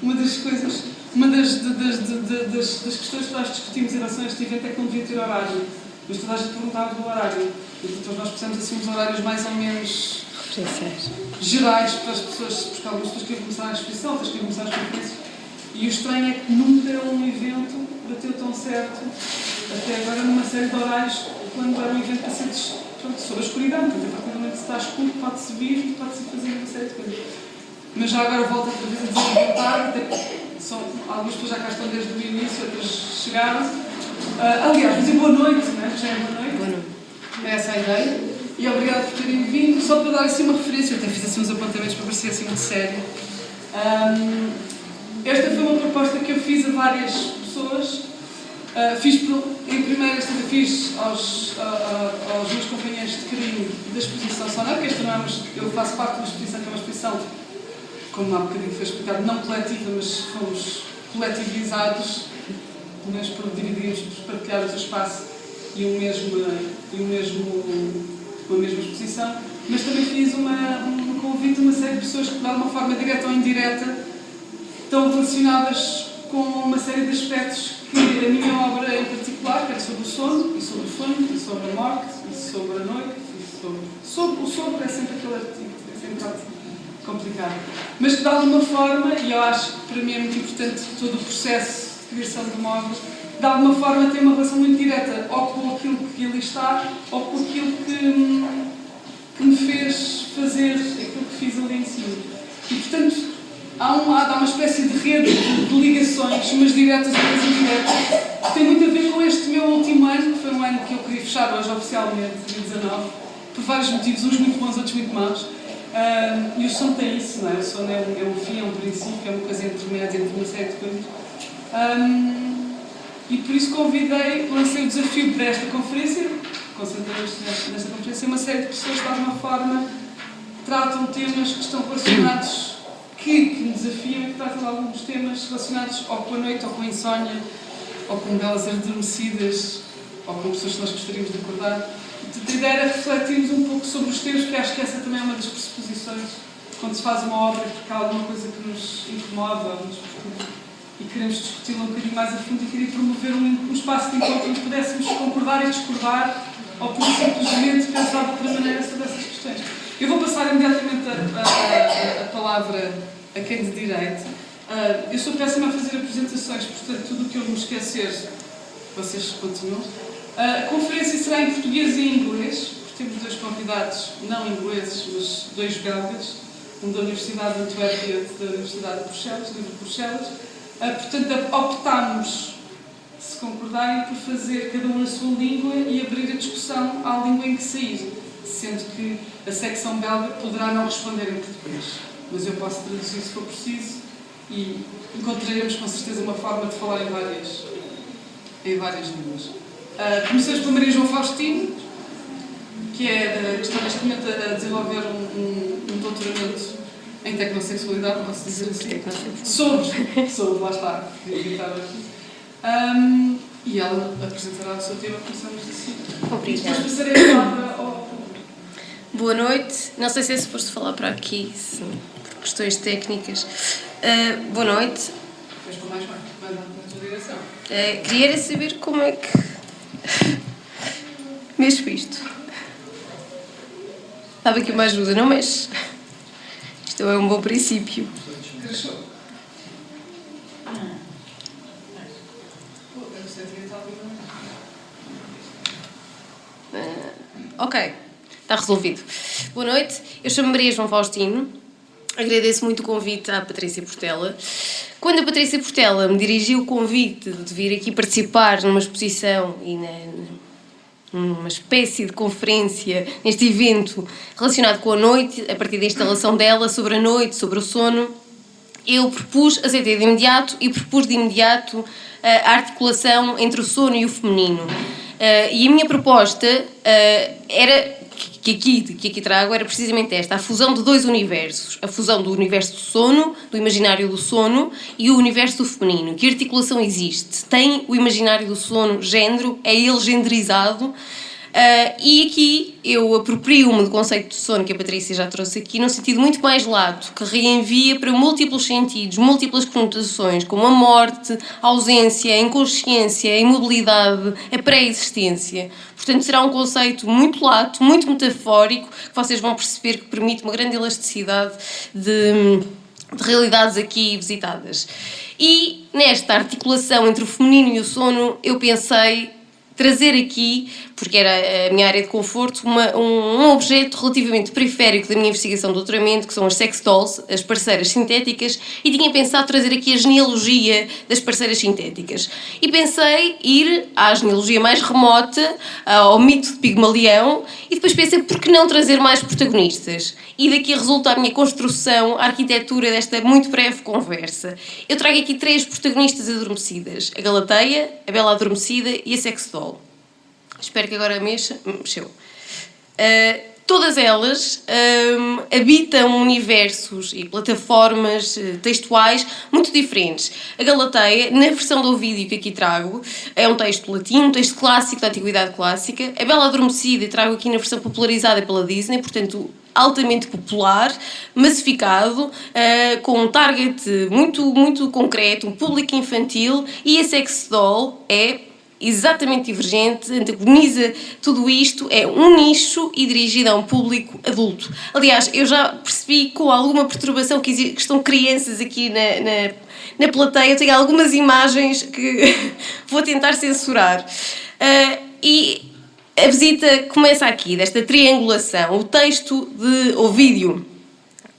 Uma das coisas, uma das questões que nós discutimos em relação a este evento é que não devia ter horário. Mas toda a gente perguntava do horário. Então nós precisamos assim uns horários mais ou menos gerais para as pessoas, porque algumas pessoas queriam começar a exposição, outras queriam começar as conferências. E o estranho é que nunca um evento bateu tão certo, até agora, numa série de horários, quando era um evento para ser sobre a escuridão. Portanto, a partir do momento que se está escuro, pode-se vir e pode-se fazer uma série de coisas. Mas já agora volto outra vez a desenvolver, até porque algumas pessoas já cá estão desde o início, outras chegaram. Aliás, dizer boa noite, não é? Já é boa noite. Boa noite. É essa a ideia. E obrigado por terem vindo. Só para dar assim uma referência, eu até fiz assim uns apontamentos para parecer assim muito sério. Esta foi uma proposta que eu fiz a várias pessoas. Em primeira instância fiz aos meus companheiros de carinho da exposição sonora, que esta não é eu faço parte de uma exposição que é uma exposição, como há bocadinho foi explicado, não coletiva, mas fomos coletivizados, mas dividimos, partilhados o espaço e uma mesma exposição. Mas também fiz um convite a uma série de pessoas que, de alguma forma direta ou indireta, estão relacionadas com uma série de aspectos que a minha obra em particular, que é sobre o sono, e sobre o sonho, e sobre a morte, e sobre a noite, e sobre o sono é sempre aquele artigo, é sempre um bocado complicado. Mas que de alguma forma, e eu acho que para mim é muito importante todo o processo de criação de uma obra, de alguma forma tem uma relação muito direta ou com aquilo que ali está, ou com aquilo que me fez fazer aquilo que fiz ali em cima. E portanto, há uma espécie de rede de ligações, umas diretas e outras indiretas, que tem muito a ver com este meu último ano, que foi um ano que eu queria fechar hoje oficialmente, 2019, por vários motivos, uns muito bons, outros muito maus. E o sono tem isso, não é? O sono é um fim, é um princípio, é uma coisa intermédia entre uma série de coisas. E por isso lancei o desafio para esta conferência, concentrei-me nesta conferência, uma série de pessoas que de alguma forma tratam temas que estão relacionados, que me desafiam e que tratam de alguns temas relacionados ou com a noite, ou com a insónia, ou com belas adormecidas, ou com pessoas que nós gostaríamos de acordar. A ideia era refletirmos um pouco sobre os temas, que acho que essa também é uma das pressuposições quando se faz uma obra, porque há alguma coisa que nos incomoda ou nos perturba e queremos discuti-la um bocadinho mais a fundo e queria promover um espaço de encontro onde pudéssemos concordar e discordar ou por simplesmente pensar de outra maneira sobre essas questões. Eu vou passar imediatamente a palavra a quem de direito. Eu sou péssima a fazer apresentações, portanto tudo o que eu me esquecer vocês continuam. A conferência será em português e em inglês, porque temos dois convidados não ingleses, mas dois belgas, um da Universidade de Antuérpia e outro da Universidade de Bruxelas, livre de Bruxelas. Portanto, optámos, se concordarem, por fazer cada um na sua língua e abrir a discussão à língua em que sair, sendo que a secção belga poderá não responder em português, mas eu posso traduzir se for preciso e encontraremos com certeza uma forma de falar em várias línguas. Começamos por Maria João Faustino, que está neste momento a desenvolver um doutoramento em tecnossexualidade, posso dizer assim? Sobre, lá está, que estava aqui. E ela apresentará o seu tema, começamos assim. Obrigada. Depois passarei a palavra ao... Boa noite. Não sei se é suposto falar para aqui, por questões técnicas. Boa noite. Depois com mais vai dar na tua direção. Queria saber como é que mexo isto. Estava aqui uma ajuda, não mexe? Isto é um bom princípio. Ok, está resolvido. Boa noite, eu chamo Maria João Faustino. Agradeço muito o convite à Patrícia Portela. Quando a Patrícia Portela me dirigiu o convite de vir aqui participar numa exposição e numa espécie de conferência, neste evento relacionado com a noite, a partir da instalação dela sobre a noite, sobre o sono, eu aceitei de imediato e propus de imediato a articulação entre o sono e o feminino. E a minha proposta era... que aqui trago era precisamente esta, a fusão de dois universos, a fusão do universo do sono, do imaginário do sono e o universo do feminino. Que articulação existe? Tem o imaginário do sono género? É ele genderizado? E aqui eu aproprio-me do conceito de sono que a Patrícia já trouxe aqui, num sentido muito mais lato, que reenvia para múltiplos sentidos, múltiplas conotações, como a morte, a ausência, a inconsciência, a imobilidade, a pré-existência. Portanto, será um conceito muito lato, muito metafórico, que vocês vão perceber que permite uma grande elasticidade de realidades aqui visitadas. E nesta articulação entre o feminino e o sono, eu pensei trazer aqui, porque era a minha área de conforto, um objeto relativamente periférico da minha investigação de doutoramento, que são as sex dolls, as parceiras sintéticas, e tinha pensado trazer aqui a genealogia das parceiras sintéticas. E pensei ir à genealogia mais remota, ao mito de Pigmalião, e depois pensei, por que não trazer mais protagonistas? E daqui resulta a minha construção, a arquitetura desta muito breve conversa. Eu trago aqui 3 protagonistas adormecidas: a Galateia, a Bela Adormecida e a sex doll. Espero que agora mexeu. Todas elas habitam universos e plataformas textuais muito diferentes. A Galateia, na versão do vídeo que aqui trago, é um texto latino, um texto clássico da Antiguidade Clássica. A Bela Adormecida trago aqui na versão popularizada pela Disney, portanto altamente popular, massificado, com um target muito concreto, um público infantil, e a sex doll é exatamente divergente, antagoniza tudo isto, é um nicho e dirigida a um público adulto. Aliás, eu já percebi com alguma perturbação que estão crianças aqui na plateia. Eu tenho algumas imagens que vou tentar censurar. E a visita começa aqui, desta triangulação. O texto de Ovídio,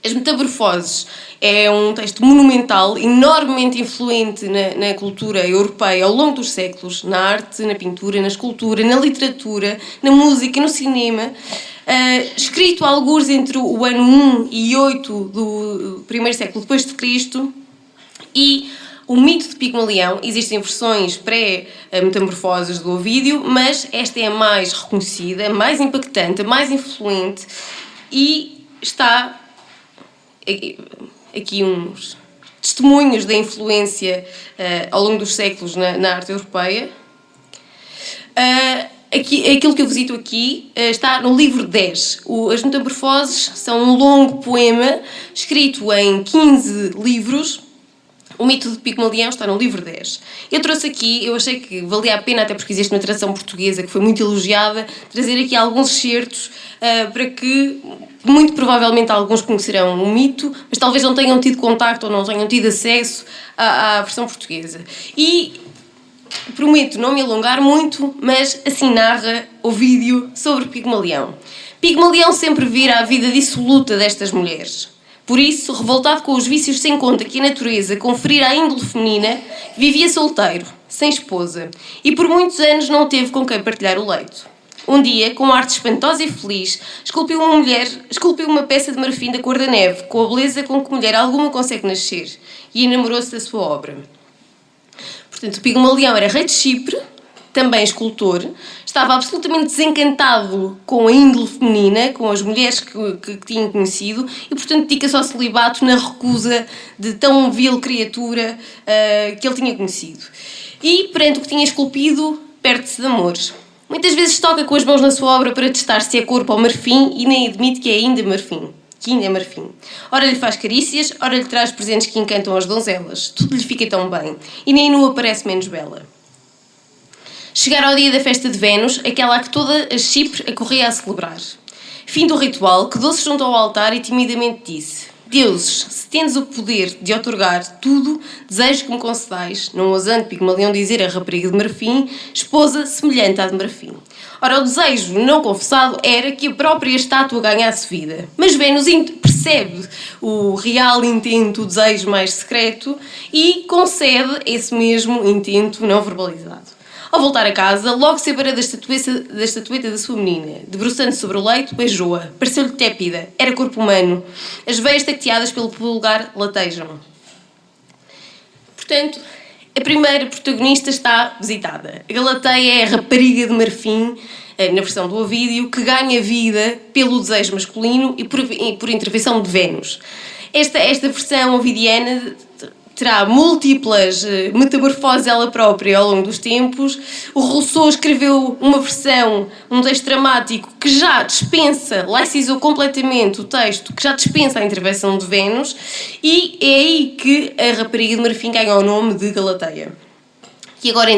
As Metamorfoses, é um texto monumental, enormemente influente na cultura europeia ao longo dos séculos, na arte, na pintura, na escultura, na literatura, na música, no cinema, escrito a algures entre o ano 1 e 8 do primeiro século depois de Cristo. E o mito de Pigmalião, existem versões pré-metamorfoses do Ovídio, mas esta é a mais reconhecida, a mais impactante, a mais influente, e está aqui uns testemunhos da influência ao longo dos séculos na arte europeia. Aquilo que eu visito aqui está no livro 10. As Metamorfoses são um longo poema escrito em 15 livros. O mito de Pigmalião está no livro 10. Eu trouxe aqui, eu achei que valia a pena, até porque existe uma tradução portuguesa que foi muito elogiada, trazer aqui alguns excertos para que, muito provavelmente, alguns conhecerão o mito, mas talvez não tenham tido contacto ou não tenham tido acesso à versão portuguesa. E prometo não me alongar muito, mas assim narra Ovídio sobre Pigmalião. Pigmalião sempre vira a vida dissoluta destas mulheres. Por isso, revoltado com os vícios sem conta que a natureza conferira à índole feminina, vivia solteiro, sem esposa, e por muitos anos não teve com quem partilhar o leito. Um dia, com arte espantosa e feliz, esculpiu uma peça de marfim da cor da neve, com a beleza com que mulher alguma consegue nascer, e enamorou-se da sua obra. Portanto, Pigmalião era rei de Chipre, também escultor, estava absolutamente desencantado com a índole feminina, com as mulheres que tinha conhecido, e portanto dedica-se ao celibato na recusa de tão vil criatura que ele tinha conhecido. E, perante o que tinha esculpido, perde-se de amores. Muitas vezes toca com as mãos na sua obra para testar se é corpo ou marfim e nem admite que é ainda marfim. Ora lhe faz carícias, ora lhe traz presentes que encantam as donzelas. Tudo lhe fica tão bem, e nem nua parece menos bela. Chegar ao dia da festa de Vênus, aquela a que toda a Chipre acorria a celebrar. Fim do ritual, quedou-se junto ao altar e timidamente disse: Deuses, se tendes o poder de outorgar tudo, desejo que me concedais, não ousando Pigmalião dizer a rapariga de marfim, esposa semelhante à de marfim. Ora, o desejo não confessado era que a própria estátua ganhasse vida. Mas Vênus percebe o real intento, o desejo mais secreto, e concede esse mesmo intento não verbalizado. Ao voltar a casa, logo se apara da estatueta da sua menina. Debruçando-se sobre o leito, beijou-a. Pareceu-lhe tépida. Era corpo humano. As veias tacteadas pelo polegar latejam. Portanto, a primeira protagonista está visitada. A Galateia é a rapariga de marfim, na versão do Ovídio, que ganha vida pelo desejo masculino e por intervenção de Vênus. Esta versão ovidiana terá múltiplas metamorfoses ela própria ao longo dos tempos. O Rousseau escreveu uma versão, um texto dramático que já dispensa, laicizou completamente o texto, que já dispensa a intervenção de Vênus, e é aí que a rapariga de marfim ganha o nome de Galateia. E agora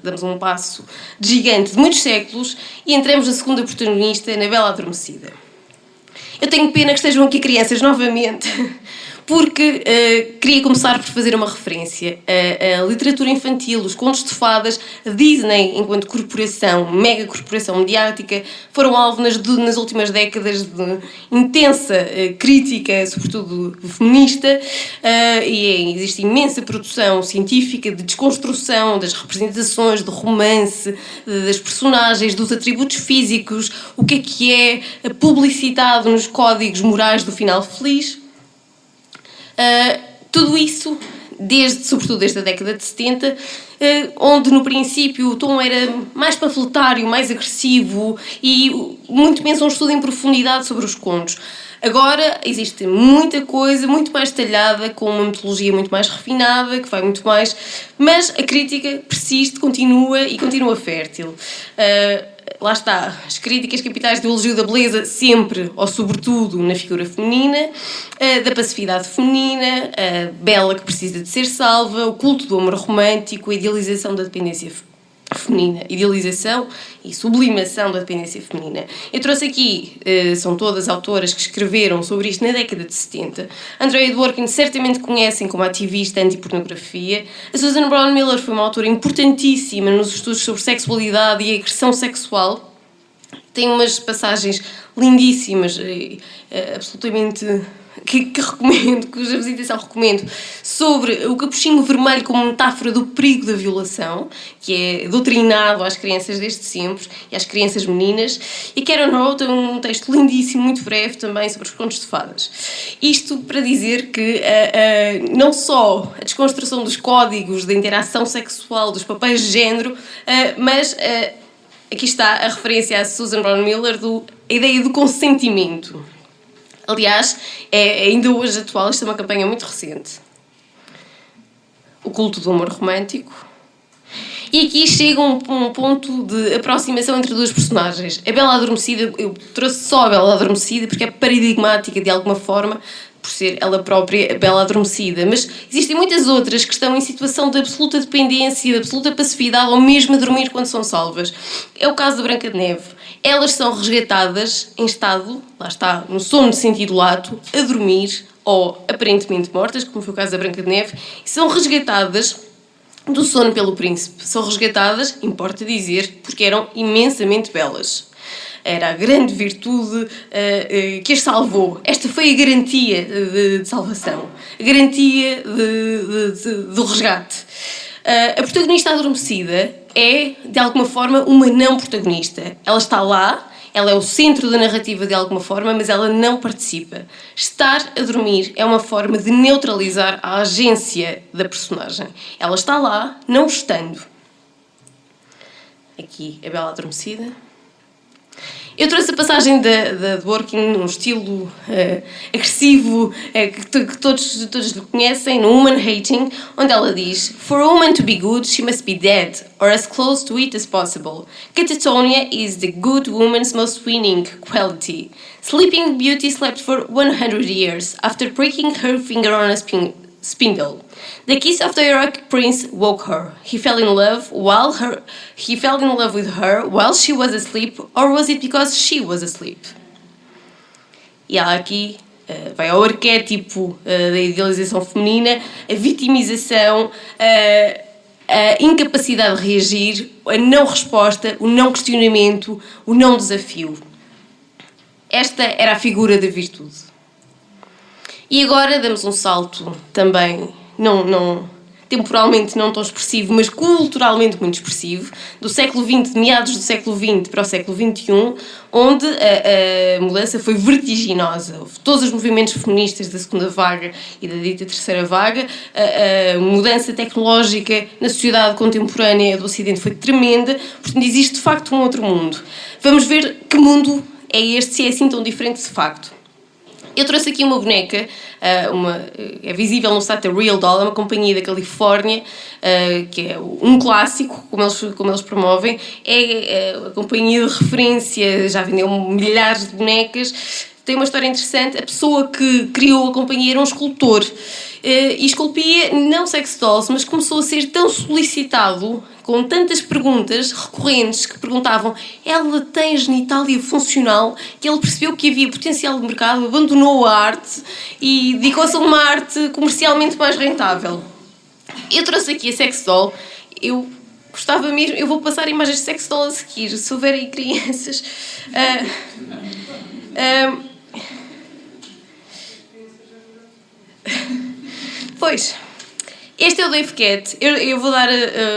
damos um passo gigante de muitos séculos e entramos na segunda protagonista, na Bela Adormecida. Eu tenho pena que estejam aqui crianças novamente, porque queria começar por fazer uma referência. A literatura infantil, os contos de fadas, a Disney, enquanto corporação, mega corporação mediática, foram alvo nas últimas décadas de intensa crítica, sobretudo feminista, e existe imensa produção científica de desconstrução das representações, do romance, das personagens, dos atributos físicos, o que é publicitado nos códigos morais do final feliz. Tudo isso, sobretudo desde a década de 70, onde no princípio o tom era mais panfletário, mais agressivo e muito menos um estudo em profundidade sobre os contos. Agora existe muita coisa, muito mais detalhada, com uma metodologia muito mais refinada, que vai muito mais... Mas a crítica persiste, continua e continua fértil. Lá está, as críticas capitais do elogio da beleza sempre, ou sobretudo, na figura feminina, da passividade feminina, a bela que precisa de ser salva, o culto do amor romântico, a idealização da dependência feminina, idealização e sublimação da dependência feminina. Eu trouxe aqui, são todas autoras que escreveram sobre isto na década de 70. Andrea Dworkin certamente conhecem como ativista anti-pornografia. A Susan Brown Miller foi uma autora importantíssima nos estudos sobre sexualidade e agressão sexual. Tem umas passagens lindíssimas, absolutamente... Que recomendo, cuja visitação recomendo, sobre o capuchinho vermelho como metáfora do perigo da violação, que é doutrinado às crianças desde sempre, e às crianças meninas. E Karen Rowe tem um texto lindíssimo, muito breve também, sobre os contos de fadas. Isto para dizer que não só a desconstrução dos códigos da interação sexual, dos papéis de género, mas aqui está a referência à Susan Brown Miller, a ideia do consentimento. Aliás, ainda hoje atual, isto é uma campanha muito recente. O culto do amor romântico. E aqui chega um ponto de aproximação entre duas personagens. A Bela Adormecida, eu trouxe só a Bela Adormecida porque é paradigmática de alguma forma, por ser ela própria a Bela Adormecida. Mas existem muitas outras que estão em situação de absoluta dependência, de absoluta passividade, ou mesmo a dormir quando são salvas. É o caso da Branca de Neve. Elas são resgatadas em estado, lá está, no sono de sentido lato, a dormir, ou aparentemente mortas, como foi o caso da Branca de Neve, e são resgatadas do sono pelo príncipe. São resgatadas, importa dizer, porque eram imensamente belas. Era a grande virtude que as salvou. Esta foi a garantia de salvação, a garantia do resgate. A protagonista adormecida é, de alguma forma, uma não protagonista. Ela está lá, ela é o centro da narrativa de alguma forma, mas ela não participa. Estar a dormir é uma forma de neutralizar a agência da personagem. Ela está lá, não estando. Aqui, a Bela Adormecida. Eu trouxe a passagem da Dworkin num estilo agressivo, que todos conhecem, no Woman Hating, onde ela diz: For a woman to be good, she must be dead, or as close to it as possible. Catatonia is the good woman's most winning quality. Sleeping Beauty slept for 100 years, after pricking her finger on a spindle. The kiss of the heroic prince woke her. He fell in love with her while she was asleep, or was it because she was asleep? E ela aqui vai ao arquétipo da idealização feminina, a vitimização, a incapacidade de reagir, a não resposta, o não questionamento, o não desafio. Esta era a figura da virtude. E agora damos um salto também, temporalmente não tão expressivo, mas culturalmente muito expressivo, do século XX, de meados do século XX para o século XXI, onde a mudança foi vertiginosa. Houve todos os movimentos feministas da segunda vaga e da dita terceira vaga, a mudança tecnológica na sociedade contemporânea do Ocidente foi tremenda, portanto existe de facto um outro mundo. Vamos ver que mundo é este, se é assim tão diferente de facto. Eu trouxe aqui uma boneca, é visível no site da Real Doll, é uma companhia da Califórnia, que é um clássico, como eles promovem. É a companhia de referência, já vendeu milhares de bonecas. Tem uma história interessante. A pessoa que criou a companhia era um escultor e esculpia não sex dolls, mas começou a ser tão solicitado, com tantas perguntas recorrentes que perguntavam: ela tem genitália funcional, que ele percebeu que havia potencial de mercado, abandonou a arte e dedicou-se a uma arte comercialmente mais rentável. Eu trouxe aqui a sex doll. Eu gostava mesmo, eu vou passar imagens de sex doll a seguir, se houver aí crianças. Pois, este é o Dave Cat. Eu vou dar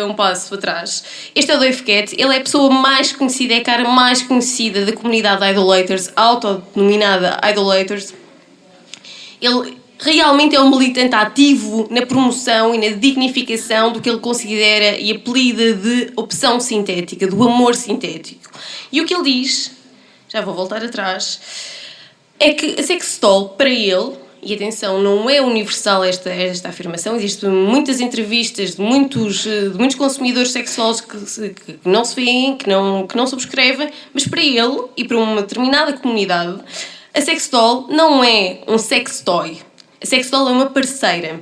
um passo para trás. Este é o Dave Cat. Ele é a pessoa mais conhecida, é a cara mais conhecida da comunidade Idolaters, autodenominada Idolaters. Ele realmente é um militante ativo na promoção e na dignificação do que ele considera e apelida de opção sintética, do amor sintético. E o que ele diz, já vou voltar atrás, é que a sex doll, para ele, e atenção, não é universal esta afirmação, existem muitas entrevistas de muitos consumidores sexuais que não se veem, que não subscrevem, mas para ele e para uma determinada comunidade, a sex doll não é um sex toy. A sex doll é uma parceira.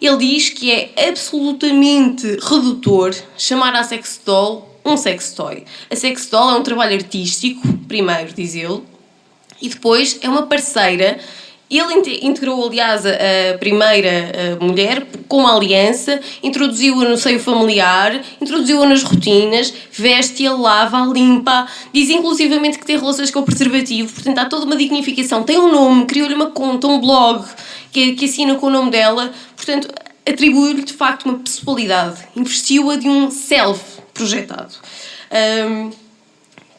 Ele diz que é absolutamente redutor chamar a sex doll um sex toy. A sex doll é um trabalho artístico, primeiro, diz ele, e depois é uma parceira. Ele integrou, aliás, a primeira mulher com uma aliança, introduziu-a no seio familiar, introduziu-a nas rotinas, veste-a, lava-a, limpa, diz inclusivamente que tem relações com o preservativo, portanto há toda uma dignificação. Tem um nome, criou-lhe uma conta, um blog que assina com o nome dela, portanto atribuiu-lhe de facto uma pessoalidade, investiu-a de um self projetado.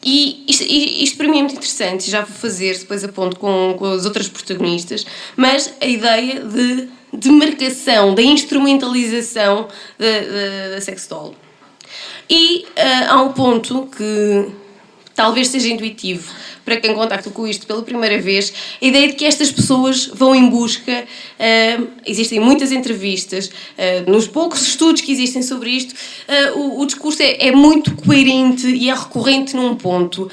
E isto para mim é muito interessante, já vou fazer depois a ponto com as outras protagonistas, mas a ideia de demarcação, da instrumentalização da sex doll. E há um ponto que talvez seja intuitivo para quem contacta com isto pela primeira vez, a ideia de que estas pessoas vão em busca, existem muitas entrevistas, nos poucos estudos que existem sobre isto, o discurso é muito coerente e é recorrente num ponto.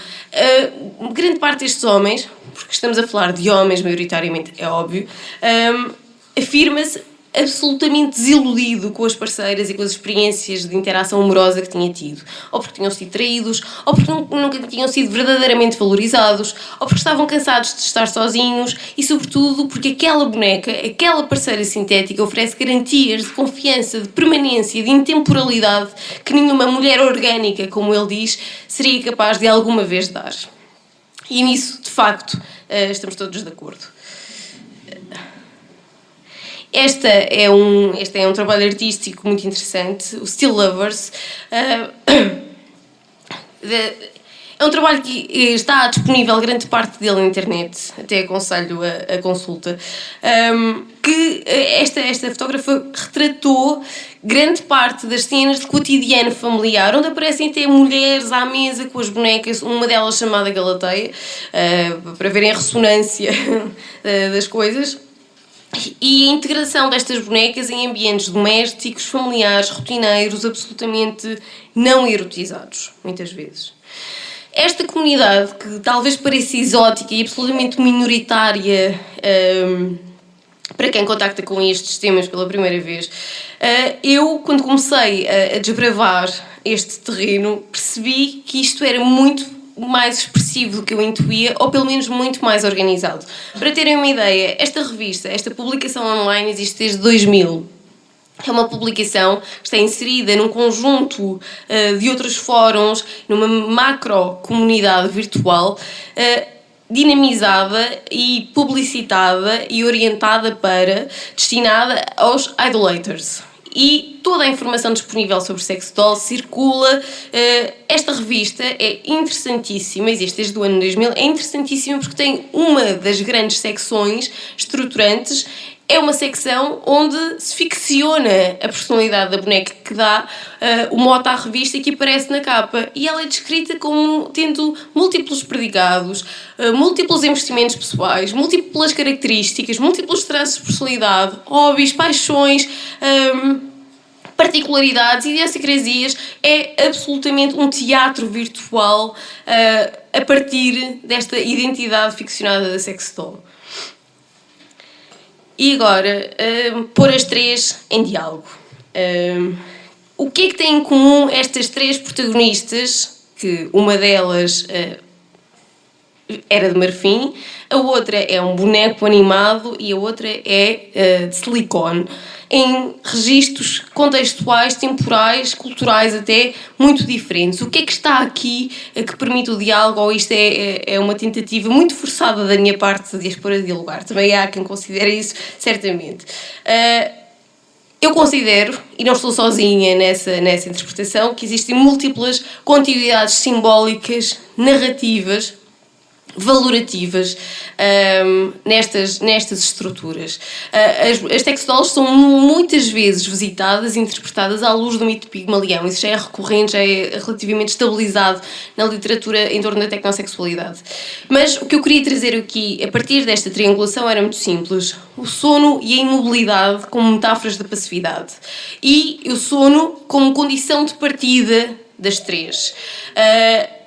Grande parte destes homens, porque estamos a falar de homens maioritariamente, é óbvio, afirma-se absolutamente desiludido com as parceiras e com as experiências de interação amorosa que tinha tido. Ou porque tinham sido traídos, ou porque nunca tinham sido verdadeiramente valorizados, ou porque estavam cansados de estar sozinhos e, sobretudo, porque aquela boneca, aquela parceira sintética oferece garantias de confiança, de permanência, de intemporalidade que nenhuma mulher orgânica, como ele diz, seria capaz de alguma vez dar. E nisso, de facto, estamos todos de acordo. Este é um trabalho artístico muito interessante, o Still Lovers. É um trabalho que está disponível, grande parte dele na internet, até aconselho a consulta, que esta fotógrafa retratou grande parte das cenas de cotidiano familiar, onde aparecem até mulheres à mesa com as bonecas, uma delas chamada Galateia, para verem a ressonância das coisas. E a integração destas bonecas em ambientes domésticos, familiares, rotineiros, absolutamente não erotizados, muitas vezes. Esta comunidade, que talvez pareça exótica e absolutamente minoritária para quem contacta com estes temas pela primeira vez, eu, quando comecei a desbravar este terreno, percebi que isto era muito mais expressivo do que eu intuía, ou pelo menos muito mais organizado. Para terem uma ideia, esta revista, esta publicação online existe desde 2000. É uma publicação que está inserida num conjunto de outros fóruns, numa macro-comunidade virtual, dinamizada e publicitada e orientada destinada aos idolaters. E toda a informação disponível sobre sex doll circula. Esta revista é interessantíssima, existe desde o ano 2000, é interessantíssima porque tem uma das grandes secções estruturantes, é uma secção onde se ficciona a personalidade da boneca, que dá o mote à revista que aparece na capa. E ela é descrita como tendo múltiplos predicados, múltiplos investimentos pessoais, múltiplas características, múltiplos traços de personalidade, hobbies, paixões, particularidades, idiosincrasias. É absolutamente um teatro virtual a partir desta identidade ficcionada da sex doll. E agora, pôr as três em diálogo. O que é que têm em comum estas três protagonistas? Que uma delas era de marfim, a outra é um boneco animado e a outra é de silicone, em registros contextuais, temporais, culturais até, muito diferentes. O que é que está aqui que permite o diálogo, ou isto é uma tentativa muito forçada da minha parte de as pôr a dialogar? Também há quem considere isso, certamente. Eu considero, e não estou sozinha nessa interpretação, que existem múltiplas contiguidades simbólicas, narrativas, valorativas nestas estruturas. As sex dolls são muitas vezes visitadas e interpretadas à luz do mito de Pigmalião. Isso já é recorrente, já é relativamente estabilizado na literatura em torno da tecnossexualidade. Mas o que eu queria trazer aqui, a partir desta triangulação, era muito simples. O sono e a imobilidade como metáforas da passividade. E o sono como condição de partida das três.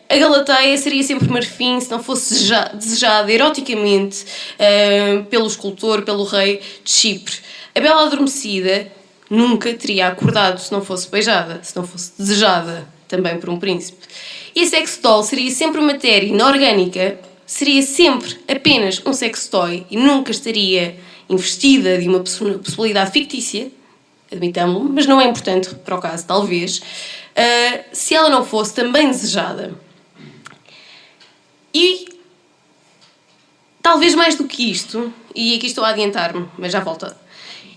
A Galateia seria sempre marfim se não fosse desejada eroticamente pelo escultor, pelo rei de Chipre. A Bela Adormecida nunca teria acordado se não fosse beijada, se não fosse desejada também por um príncipe. E a sex doll seria sempre matéria inorgânica, seria sempre apenas um sex toy e nunca estaria investida de uma possibilidade fictícia, admitamo-lo, mas não é importante para o caso, talvez, se ela não fosse também desejada. E, talvez mais do que isto, e aqui estou a adiantar-me, mas já volto,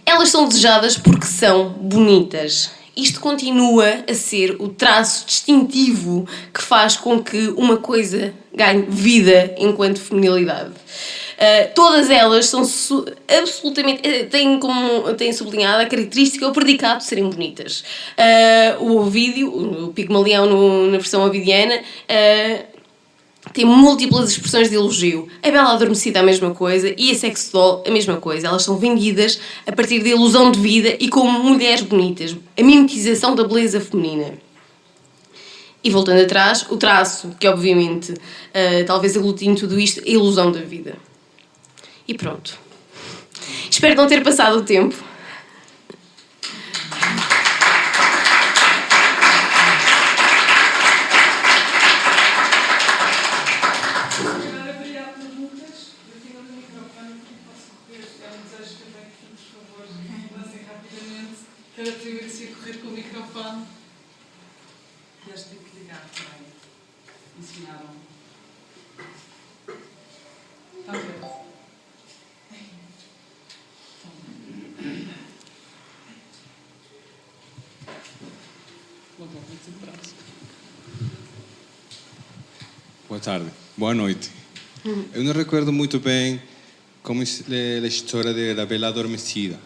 elas são desejadas porque são bonitas. Isto continua a ser o traço distintivo que faz com que uma coisa ganhe vida enquanto feminilidade. Todas elas são absolutamente... têm sublinhado a característica, o predicado de serem bonitas. O Ovídio, o Pigmalião na versão ovidiana... tem múltiplas expressões de elogio. A Bela Adormecida a mesma coisa e a sex doll a mesma coisa. Elas são vendidas a partir da ilusão de vida e como mulheres bonitas. A mimetização da beleza feminina. E voltando atrás, o traço, que obviamente talvez aglutine tudo isto, a ilusão da vida. E pronto. Espero não ter passado o tempo. Cada primeiro se ia correr com o microfone. E eles têm que ligar também. Ensinaram. Está a ver? Boa tarde, boa noite. Eu não recuerdo muito bem como é a história da Bela Adormecida.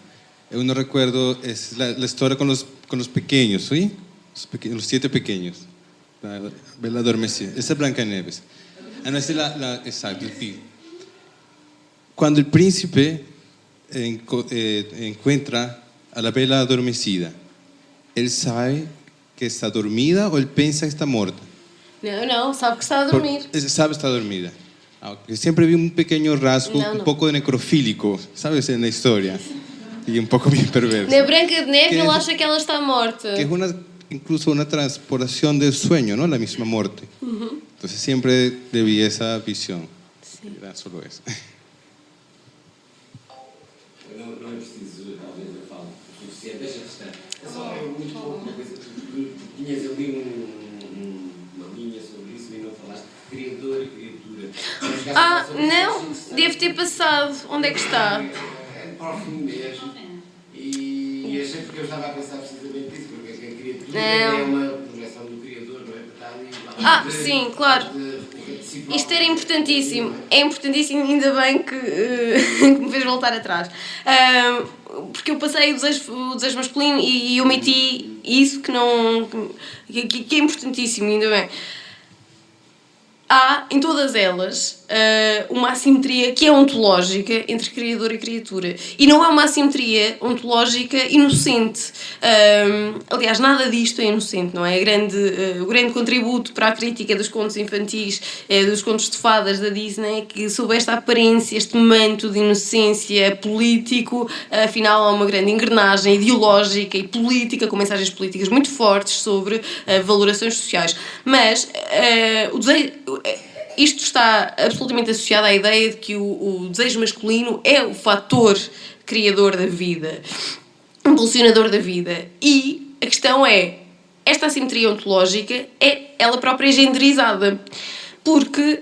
Eu não recuerdo a história com os pequeños, ¿sí? Los 7 pequeños. La Bela Adormecida. Esa es Blancanieves. Ah, no, esa es exacto, el pig. Cuando el príncipe encuentra a la Bela Adormecida, ¿él sabe que está dormida o él piensa que está muerta? Não, sabe que está a dormir. Sabe que está dormida. Eu sempre vi um pequeno rasgo, não. um pouco de necrofílico, sabes, na história. Y un poco bien perverso. Na Branca de Neve ele acha que ela está morta. Que es incluso una transportación del sueño, ¿no? La misma muerte. Entonces siempre debí esa visión. Sí. Era solo eso. Não é preciso, talvez, eu falo o suficiente. Deixa estar. É só muito pouco uma coisa. Tu tinhas ali uma linha sobre isso e não falaste de criador e criatura. Não, deve ter passado. Onde é que está? Para o fim mesmo. E achei porque eu estava a pensar precisamente isso, porque a criatura é uma projeção do criador, não é? Está ali, Sim, claro. Isto era importantíssimo. É importantíssimo, ainda bem que me fez voltar atrás. Porque eu passei o desejo masculino e omiti isso que é importantíssimo, ainda bem. Há, em todas elas, uma assimetria que é ontológica entre criador e criatura. E não há uma assimetria ontológica inocente. Aliás, nada disto é inocente, não é? O grande contributo para a crítica dos contos infantis, dos contos de fadas da Disney, é que sob esta aparência, este manto de inocência político, afinal há uma grande engrenagem ideológica e política, com mensagens políticas muito fortes sobre valorações sociais. Mas isto está absolutamente associado à ideia de que o desejo masculino é o fator criador da vida, impulsionador da vida. E a questão é, esta assimetria ontológica é ela própria genderizada. Porque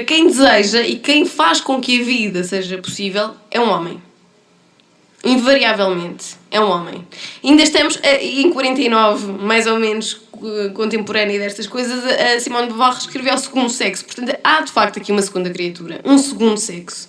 quem deseja e quem faz com que a vida seja possível é um homem. Invariavelmente, é um homem. Ainda estamos em 49, mais ou menos contemporânea destas coisas, a Simone de Beauvoir escreveu o segundo sexo. Portanto, há de facto aqui uma segunda criatura, um segundo sexo.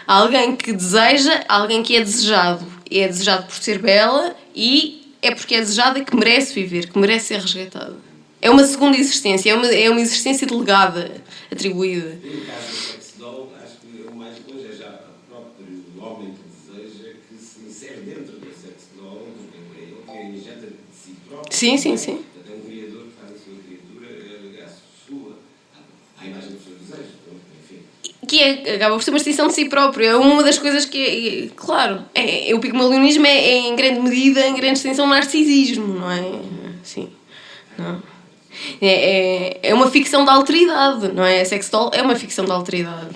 Há alguém que deseja, alguém que é desejado. É desejado por ser bela e é porque é desejada que merece viver, que merece ser resgatada. É uma segunda existência, é uma existência delegada, atribuída. E no caso do sex doll, acho que o mais longe é já o próprio homem que deseja que se insere dentro do sex doll, porque ele que injeta de si próprio. Sim. Portanto, é um criador que faz a sua criatura à imagem dos seus desejos. Enfim. Que acaba por ser uma extinção de si próprio. É uma das coisas que claro, o pigmalionismo é em grande medida, em grande extensão, narcisismo, não é? Sim. Não. É uma ficção da alteridade, não é? A sex doll é uma ficção da alteridade.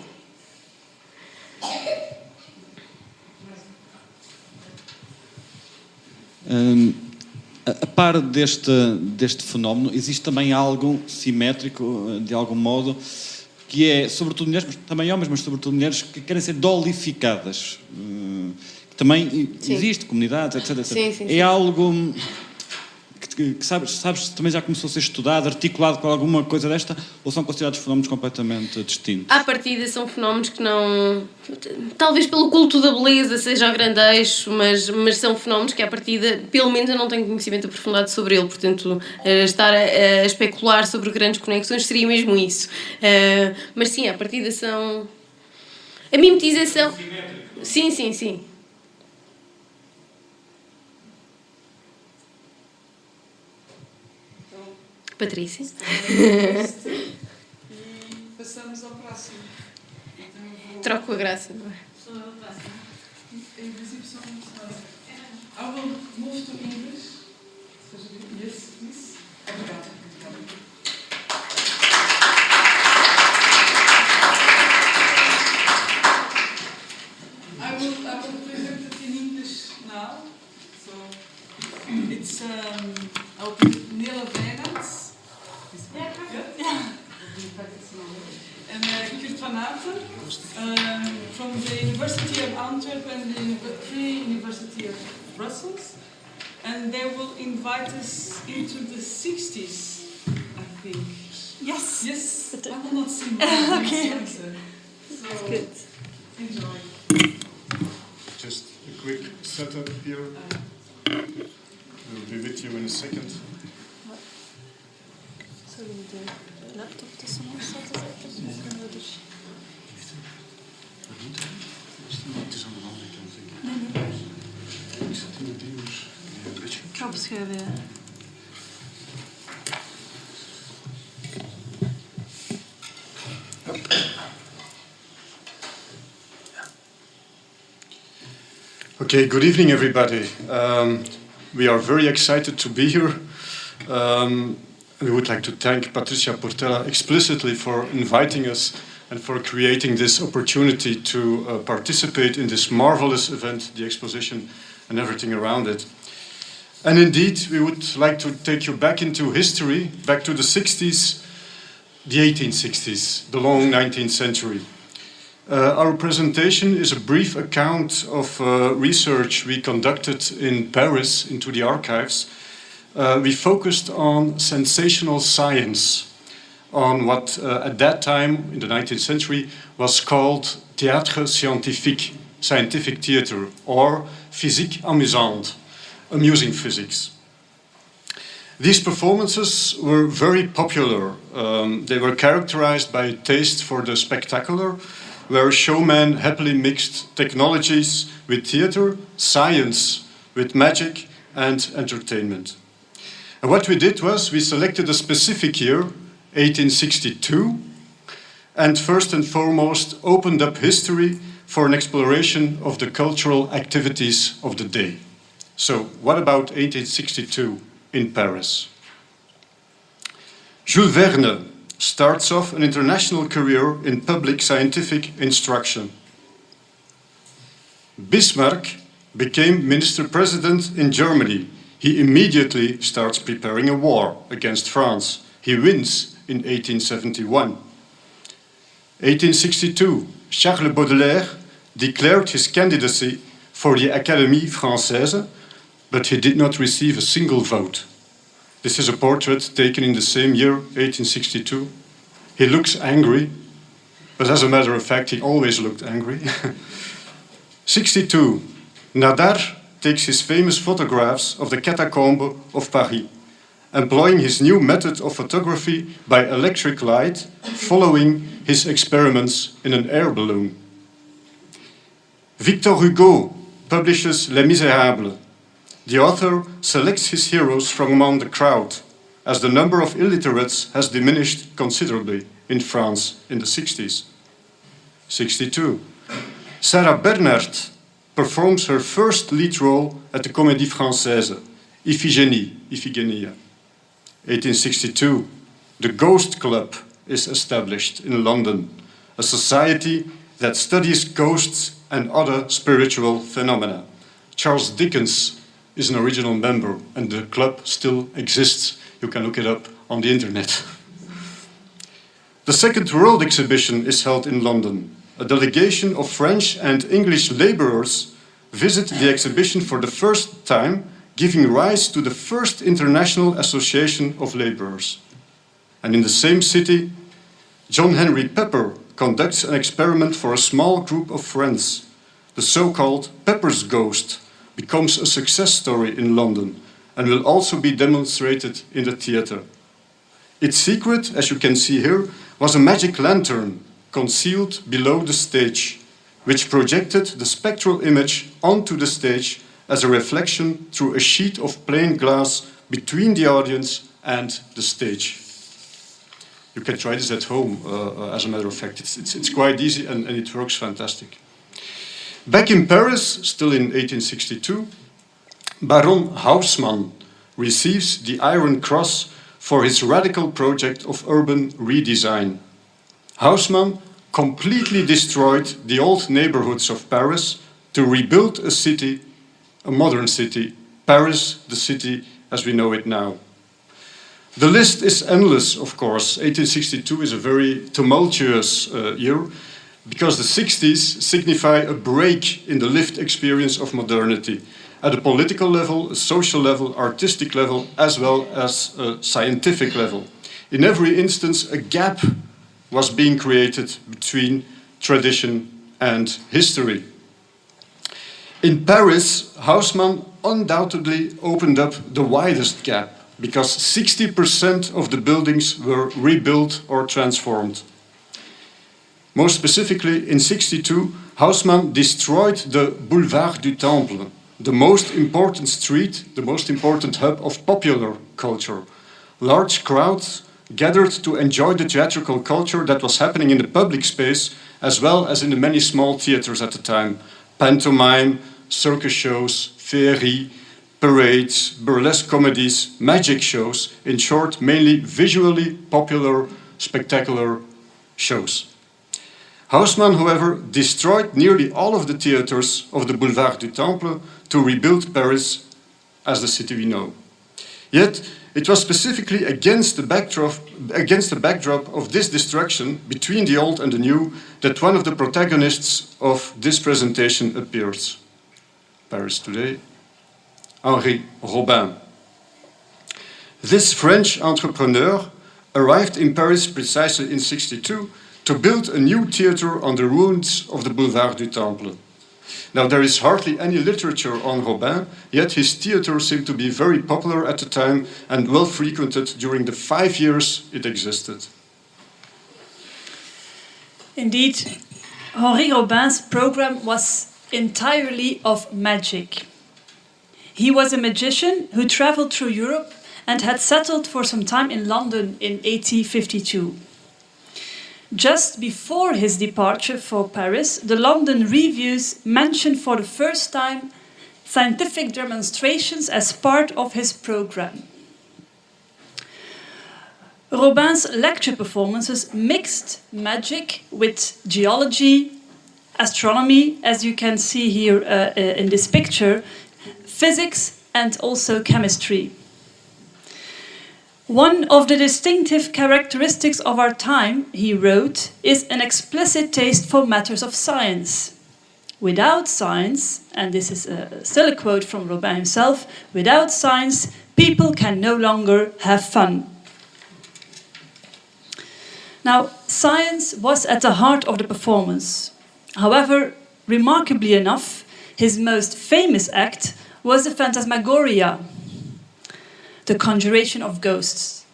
A par deste fenómeno, existe também algo simétrico, de algum modo, que é, sobretudo mulheres, mas também homens, mas sobretudo mulheres, que querem ser dolificadas. Que também existe, comunidades, etc. Sim. É algo que sabes, também já começou a ser estudado, articulado com alguma coisa desta, ou são considerados fenómenos completamente distintos? À partida são fenómenos que não... Talvez pelo culto da beleza seja o grande eixo, mas são fenómenos que à partida, pelo menos eu não tenho conhecimento aprofundado sobre ele, portanto, estar a especular sobre grandes conexões seria mesmo isso. Mas sim, à partida são... A mimetização... Sim. Patrícia? E passamos ao próximo. Então, Troco a graça, não é? Em princípio são I will move to English. Yes, please. Obrigada. I will present it in English now. So it's I'll put Nela Venans. And Kurt van Aten from the University of Antwerp and the Free University of Brussels. And they will invite us into the 60s, I think. Yes, I will not sing. Okay. So, Good. Enjoy. Just a quick setup here. We'll be with you in a second. Zullen we de laptop tussen ons zetten? Dan kunnen we dus... Het is aan de andere kant, denk ik. Nee. Ik zet in de dinges. Een beetje. Ik ga opschuiven, ja. Okay, good evening, everybody. We are very excited to be here. We would like to thank Patricia Portela explicitly for inviting us and for creating this opportunity to participate in this marvelous event, the exposition and everything around it. And indeed, we would like to take you back into history, back to the 60s, the 1860s, the long 19th century. Our presentation is a brief account of research we conducted in Paris into the archives. We focused on sensational science. on what at that time, in the 19th century, was called théâtre scientifique, scientific theatre, or physique amusante, amusing physics. These performances were very popular. They were characterized by a taste for the spectacular, where showmen happily mixed technologies with theatre, science with magic, and entertainment. And what we did was we selected a specific year, 1862, and first and foremost opened up history for an exploration of the cultural activities of the day. So, what about 1862 in Paris? Jules Verne starts off an international career in public scientific instruction. Bismarck became minister-president in Germany. He immediately starts preparing a war against France. He wins in 1871. 1862, Charles Baudelaire declared his candidacy for the Académie Française, but he did not receive a single vote. This is a portrait taken in the same year, 1862. He looks angry, but as a matter of fact, he always looked angry. 62, Nadar takes his famous photographs of the catacomb of Paris, employing his new method of photography by electric light, following his experiments in an air balloon. Victor Hugo publishes Les Misérables. The author selects his heroes from among the crowd, as the number of illiterates has diminished considerably in France in the 60s. 62. Sarah Bernhardt performs her first lead role at the Comédie Française, Iphigenia. 1862. The Ghost Club is established in London, a society that studies ghosts and other spiritual phenomena. Charles Dickens is an original member, and the club still exists. You can look it up on the internet. The Second World Exhibition is held in London. A delegation of French and English laborers visit the exhibition for the first time, giving rise to the first International Association of Laborers. And in the same city, John Henry Pepper conducts an experiment for a small group of friends. The so-called Pepper's Ghost becomes a success story in London and will also be demonstrated in the theatre. Its secret, as you can see here, was a magic lantern concealed below the stage, which projected the spectral image onto the stage as a reflection through a sheet of plain glass between the audience and the stage. You can try this at home, as a matter of fact. It's quite easy and it works fantastic. Back in Paris, still in 1862, Baron Haussmann receives the Iron Cross for his radical project of urban redesign. Haussmann completely destroyed the old neighborhoods of Paris to rebuild a city, a modern city, Paris, the city as we know it now. The list is endless, of course. 1862 is a very tumultuous year, because the 60s signify a break in the lived experience of modernity at a political level, a social level, artistic level, as well as a scientific level. In every instance, a gap was being created between tradition and history. In Paris, Haussmann undoubtedly opened up the widest gap, because 60% of the buildings were rebuilt or transformed. Most specifically, in 62, Haussmann destroyed the Boulevard du Temple, the most important street, the most important hub of popular culture. Large crowds gathered to enjoy the theatrical culture that was happening in the public space, as well as in the many small theaters at the time. Pantomime, circus shows, féerie, parades, burlesque comedies, magic shows, in short, mainly visually popular, spectacular shows. Haussmann, however, destroyed nearly all of the theaters of the Boulevard du Temple to rebuild Paris as the city we know. Yet, it was specifically against the backdrop of this destruction between the old and the new that one of the protagonists of this presentation appears. Paris today, Henri Robin. This French entrepreneur arrived in Paris precisely in 62 to build a new theatre on the ruins of the Boulevard du Temple. Now, there is hardly any literature on Robin, yet his theatre seemed to be very popular at the time and well frequented during the 5 years it existed. Indeed, Henri Robin's program was entirely of magic. He was a magician who traveled through Europe and had settled for some time in London in 1852. Just before his departure for Paris, the London reviews mentioned for the first time scientific demonstrations as part of his program. Robin's lecture performances mixed magic with geology, astronomy, as you can see here in this picture, physics and also chemistry. One of the distinctive characteristics of our time, he wrote, is an explicit taste for matters of science. Without science, and this is still a quote from Robin himself, without science, people can no longer have fun. Now, science was at the heart of the performance. However, remarkably enough, his most famous act was the Phantasmagoria, the conjuration of ghosts.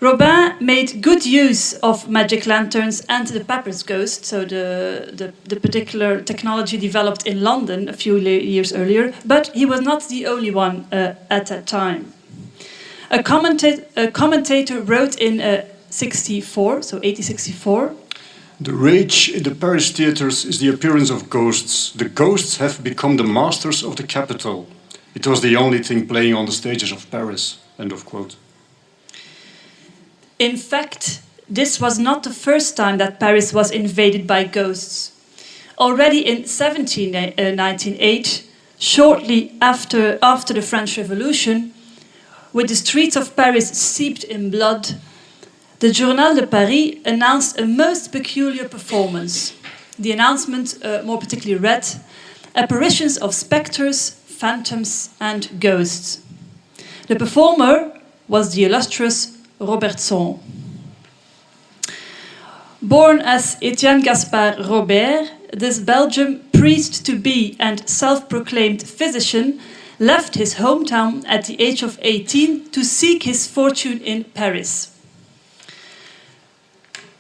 Robin made good use of magic lanterns and the Papyrus ghost, so the particular technology developed in London a few years earlier, but he was not the only one at that time. A commentator wrote in 1864, The rage in the Paris theatres is the appearance of ghosts. The ghosts have become the masters of the capital. It was the only thing playing on the stages of Paris. End of quote. In fact, this was not the first time that Paris was invaded by ghosts. Already in 1798, shortly after the French Revolution, with the streets of Paris steeped in blood, the Journal de Paris announced a most peculiar performance. The announcement more particularly read, "Apparitions of spectres, phantoms and ghosts." The performer was the illustrious Robertson. Born as Étienne Gaspard Robert, this Belgian priest-to-be and self-proclaimed physician left his hometown at the age of 18 to seek his fortune in Paris.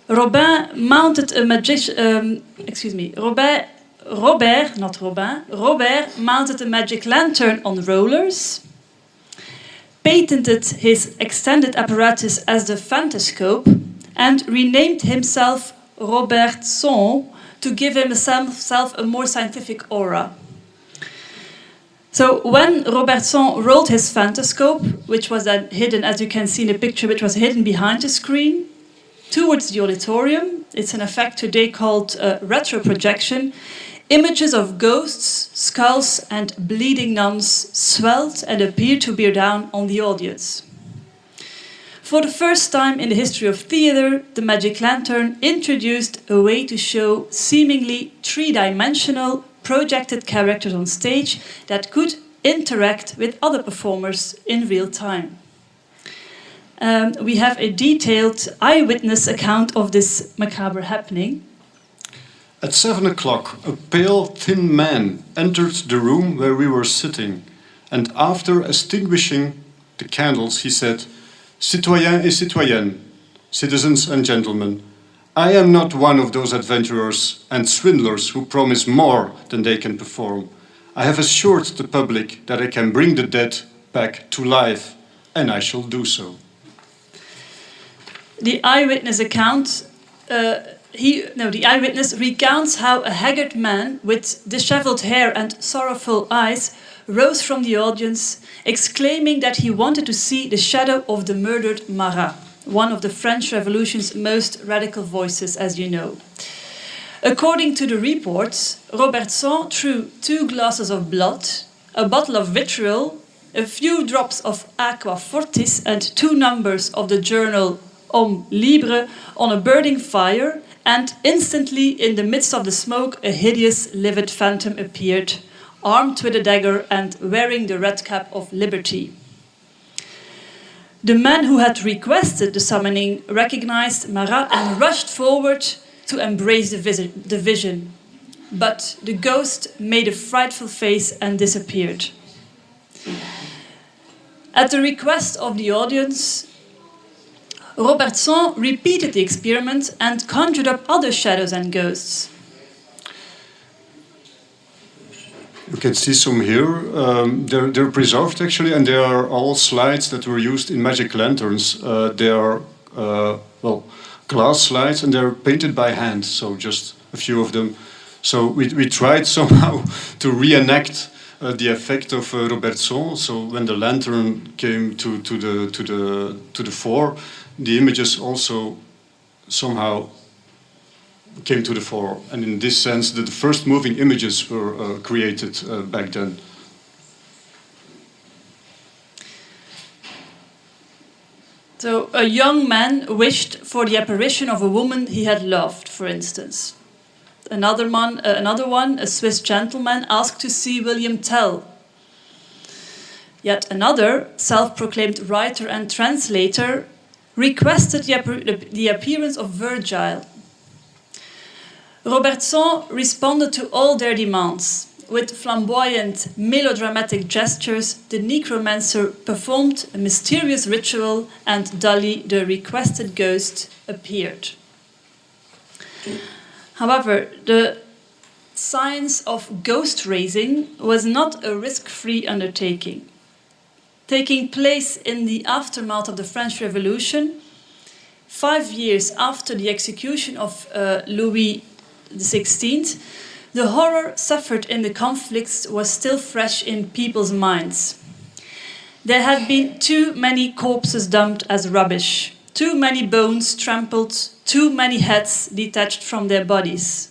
Robert mounted a magic lantern on rollers, patented his extended apparatus as the phantascope, and renamed himself Robertson to give himself a more scientific aura. So when Robertson rolled his phantascope, which was then hidden, as you can see in the picture, which was hidden behind the screen, towards the auditorium, it's an effect today called retroprojection, images of ghosts, skulls and bleeding nuns swelled and appeared to bear down on the audience. For the first time in the history of theatre, the magic lantern introduced a way to show seemingly three-dimensional projected characters on stage that could interact with other performers in real time. We have a detailed eyewitness account of this macabre happening. At 7 o'clock, a pale, thin man entered the room where we were sitting, and after extinguishing the candles, he said, "Citoyens et citoyennes, citizens and gentlemen, I am not one of those adventurers and swindlers who promise more than they can perform. I have assured the public that I can bring the dead back to life, and I shall do so." The eyewitness recounts how a haggard man with disheveled hair and sorrowful eyes rose from the audience, exclaiming that he wanted to see the shadow of the murdered Marat, one of the French Revolution's most radical voices, as you know. According to the reports, Robertson threw 2 glasses of blood, a bottle of vitriol, a few drops of aqua fortis and 2 numbers of the journal Homme Libre on a burning fire, and instantly, in the midst of the smoke, a hideous, livid phantom appeared, armed with a dagger and wearing the red cap of liberty. The man who had requested the summoning recognized Marat and rushed forward to embrace the vision. But the ghost made a frightful face and disappeared. At the request of the audience, Robertson repeated the experiment and conjured up other shadows and ghosts. You can see some here. They're preserved actually, and they are all slides that were used in magic lanterns. They are glass slides, and they're painted by hand. So just a few of them. So we tried somehow to reenact the effect of Robertson. So when the lantern came to the fore, the images also somehow came to the fore, and in this sense, the first moving images were created back then. So a young man wished for the apparition of a woman he had loved, for instance. Another one, a Swiss gentleman, asked to see William Tell. Yet another, self-proclaimed writer and translator, requested the appearance of Virgil. Robertson responded to all their demands. With flamboyant, melodramatic gestures, the necromancer performed a mysterious ritual, and Dali, the requested ghost, appeared. However, the science of ghost raising was not a risk-free undertaking. Taking place in the aftermath of the French Revolution, 5 years after the execution of Louis XVI, the horror suffered in the conflicts was still fresh in people's minds. There had been too many corpses dumped as rubbish, too many bones trampled, too many heads detached from their bodies.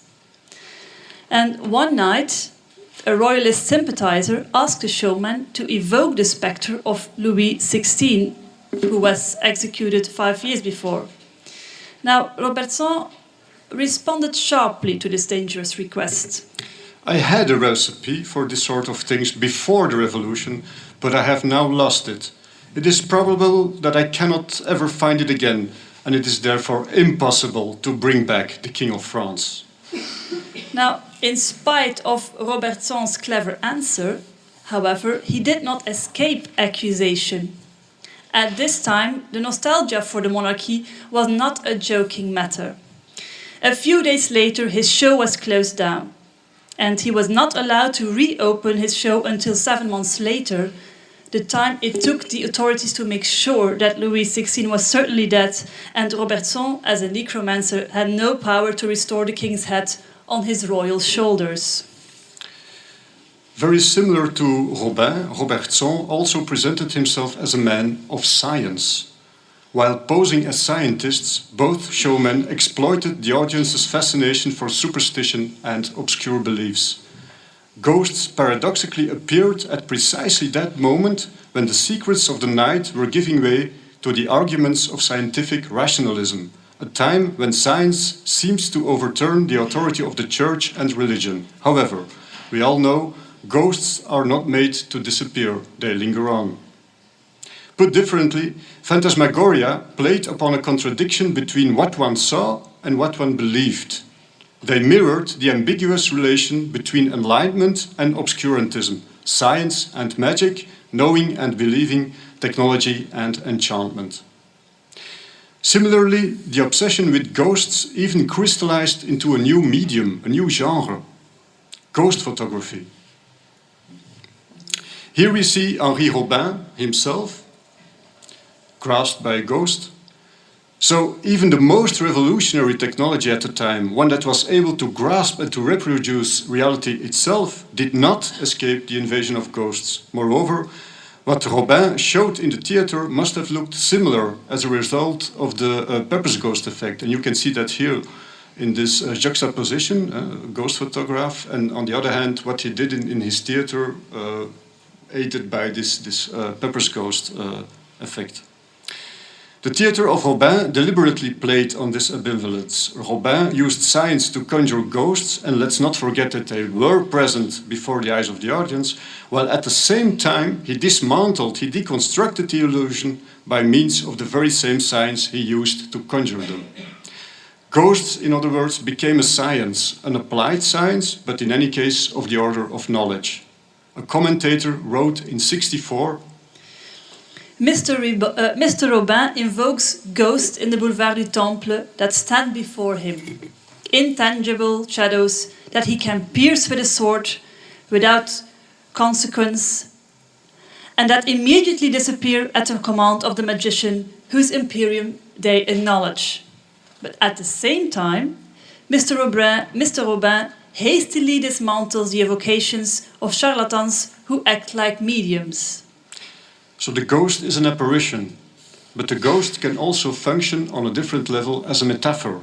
And one night, a royalist sympathizer asked the showman to evoke the spectre of Louis XVI, who was executed 5 years before. Now, Robertson responded sharply to this dangerous request. I had a recipe for this sort of things before the revolution, but I have now lost it. It is probable that I cannot ever find it again, and it is therefore impossible to bring back the King of France. Now, in spite of Robertson's clever answer, however, he did not escape accusation. At this time, the nostalgia for the monarchy was not a joking matter. A few days later, his show was closed down, and he was not allowed to reopen his show until 7 months later, the time it took the authorities to make sure that Louis XVI was certainly dead, and Robertson, as a necromancer, had no power to restore the king's head on his royal shoulders. Very similar to Robin, Robertson also presented himself as a man of science. While posing as scientists, both showmen exploited the audience's fascination for superstition and obscure beliefs. Ghosts paradoxically appeared at precisely that moment when the secrets of the night were giving way to the arguments of scientific rationalism, a time when science seems to overturn the authority of the church and religion. However, we all know ghosts are not made to disappear, they linger on. Put differently, phantasmagoria played upon a contradiction between what one saw and what one believed. They mirrored the ambiguous relation between enlightenment and obscurantism, science and magic, knowing and believing, technology and enchantment. Similarly, the obsession with ghosts even crystallized into a new medium, a new genre, ghost photography. Here we see Henri Robin himself, grasped by a ghost. So even the most revolutionary technology at the time, one that was able to grasp and to reproduce reality itself, did not escape the invasion of ghosts. Moreover, what Robin showed in the theater must have looked similar as a result of the Pepper's ghost effect. And you can see that here in this juxtaposition, ghost photograph, and on the other hand, what he did in his theater, aided by this Pepper's ghost effect. The theatre of Robin deliberately played on this ambivalence. Robin used science to conjure ghosts, and let's not forget that they were present before the eyes of the audience, while at the same time he deconstructed the illusion by means of the very same science he used to conjure them. Ghosts, in other words, became a science, an applied science, but in any case of the order of knowledge. A commentator wrote in 1964, Mr. Robin invokes ghosts in the Boulevard du Temple that stand before him, intangible shadows that he can pierce with a sword without consequence, and that immediately disappear at the command of the magician whose imperium they acknowledge. But at the same time, Mr. Robin hastily dismantles the evocations of charlatans who act like mediums. so the ghost is an apparition, but the ghost can also function on a different level as a metaphor,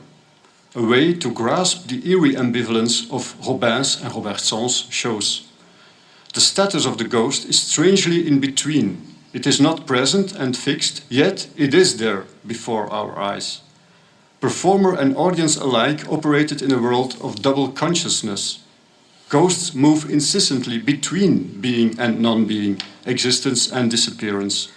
a way to grasp the eerie ambivalence of Robin's and Robertson's shows. The status of the ghost is strangely in between. It is not present and fixed, yet it is there before our eyes. Performer and audience alike operated in a world of double consciousness. Ghosts move incessantly between being and non-being, existence and disappearance.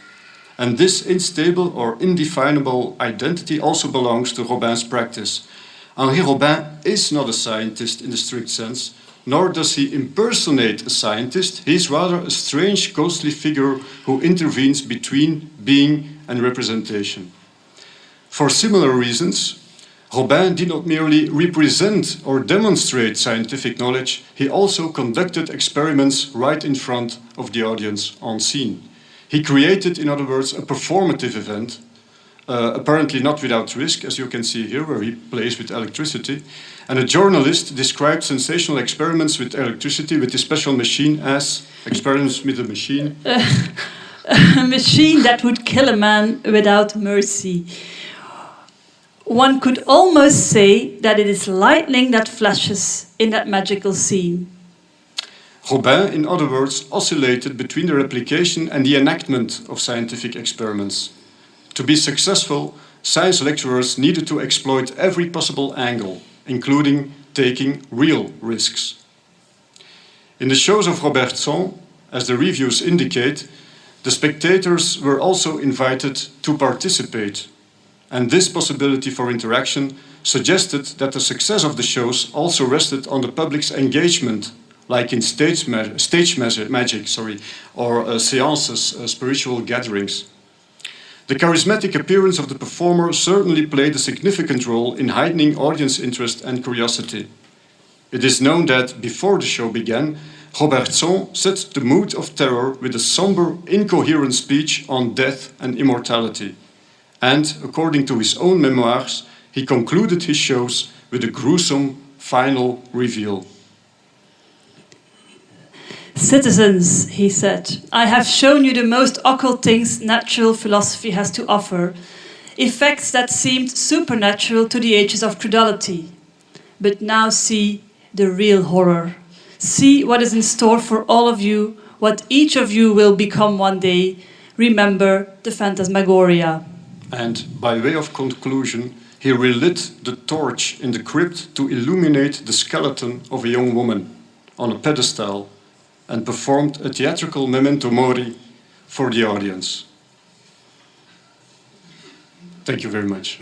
And this unstable or indefinable identity also belongs to Robin's practice. Henri Robin is not a scientist in the strict sense, nor does he impersonate a scientist. He is rather a strange, ghostly figure who intervenes between being and representation. For similar reasons, Robin did not merely represent or demonstrate scientific knowledge, he also conducted experiments right in front of the audience on scene. He created, in other words, a performative event, apparently not without risk, as you can see here, where he plays with electricity. And a journalist described sensational experiments with electricity with this special machine as experiments with a machine. A machine that would kill a man without mercy. One could almost say that it is lightning that flashes in that magical scene. Robin, in other words, oscillated between the replication and the enactment of scientific experiments. To be successful, science lecturers needed to exploit every possible angle, including taking real risks. In the shows of Robertson, as the reviews indicate, the spectators were also invited to participate. And this possibility for interaction suggested that the success of the shows also rested on the public's engagement, like in stage magic, or seances, spiritual gatherings. The charismatic appearance of the performer certainly played a significant role in heightening audience interest and curiosity. It is known that, before the show began, Robertson set the mood of terror with a somber, incoherent speech on death and immortality. And, according to his own memoirs, he concluded his shows with a gruesome final reveal. Citizens, he said, I have shown you the most occult things natural philosophy has to offer, effects that seemed supernatural to the ages of credulity. But now see the real horror. See what is in store for all of you, what each of you will become one day. Remember the phantasmagoria. And by way of conclusion, he relit the torch in the crypt to illuminate the skeleton of a young woman on a pedestal and performed a theatrical memento mori for the audience. Thank you very much.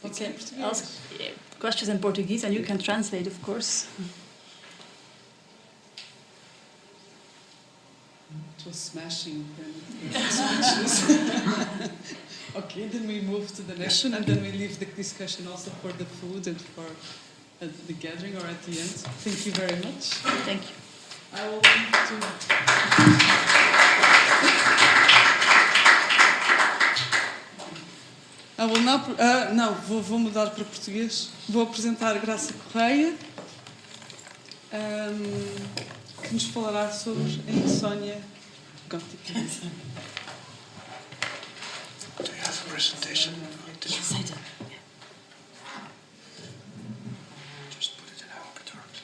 You can ask questions in Portuguese and you can translate, of course. It was smashing then. Okay, then we move to the next one and then we leave the discussion also for the food and for the gathering or at the end. Thank you very much. Thank you. I will move to... Vou mudar para português. Vou apresentar a Graça Correia. que nos falará sobre a insónia gótica. Do you have a presentation? Just put it in our terms.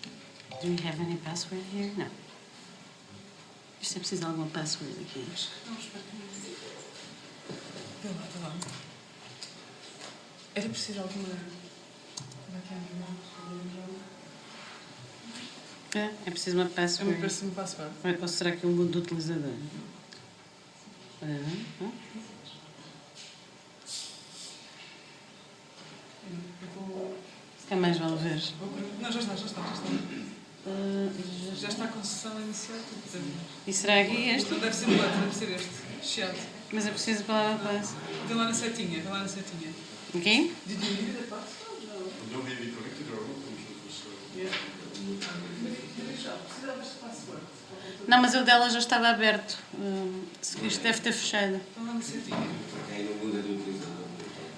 Do we have any password here? No. Isto é preciso de alguma password aqui. Vê lá. Era preciso alguma... É preciso uma É uma password. próxima password. Ou será que eu mudo de utilizador? Se calhar mais vale ver. Não, já está. Já está com a sessão iniciada. E será aqui este? Não deve ser o outro, deve ser este. Chiado. Mas é preciso a palavra passe. Vê lá na setinha. Aqui? Did you need a password? No, maybe connected or not. Precisavas de password. Não, mas o dela já estava aberto. Isto deve ter fechado. Vê lá na setinha. Quem não muda de utilizador.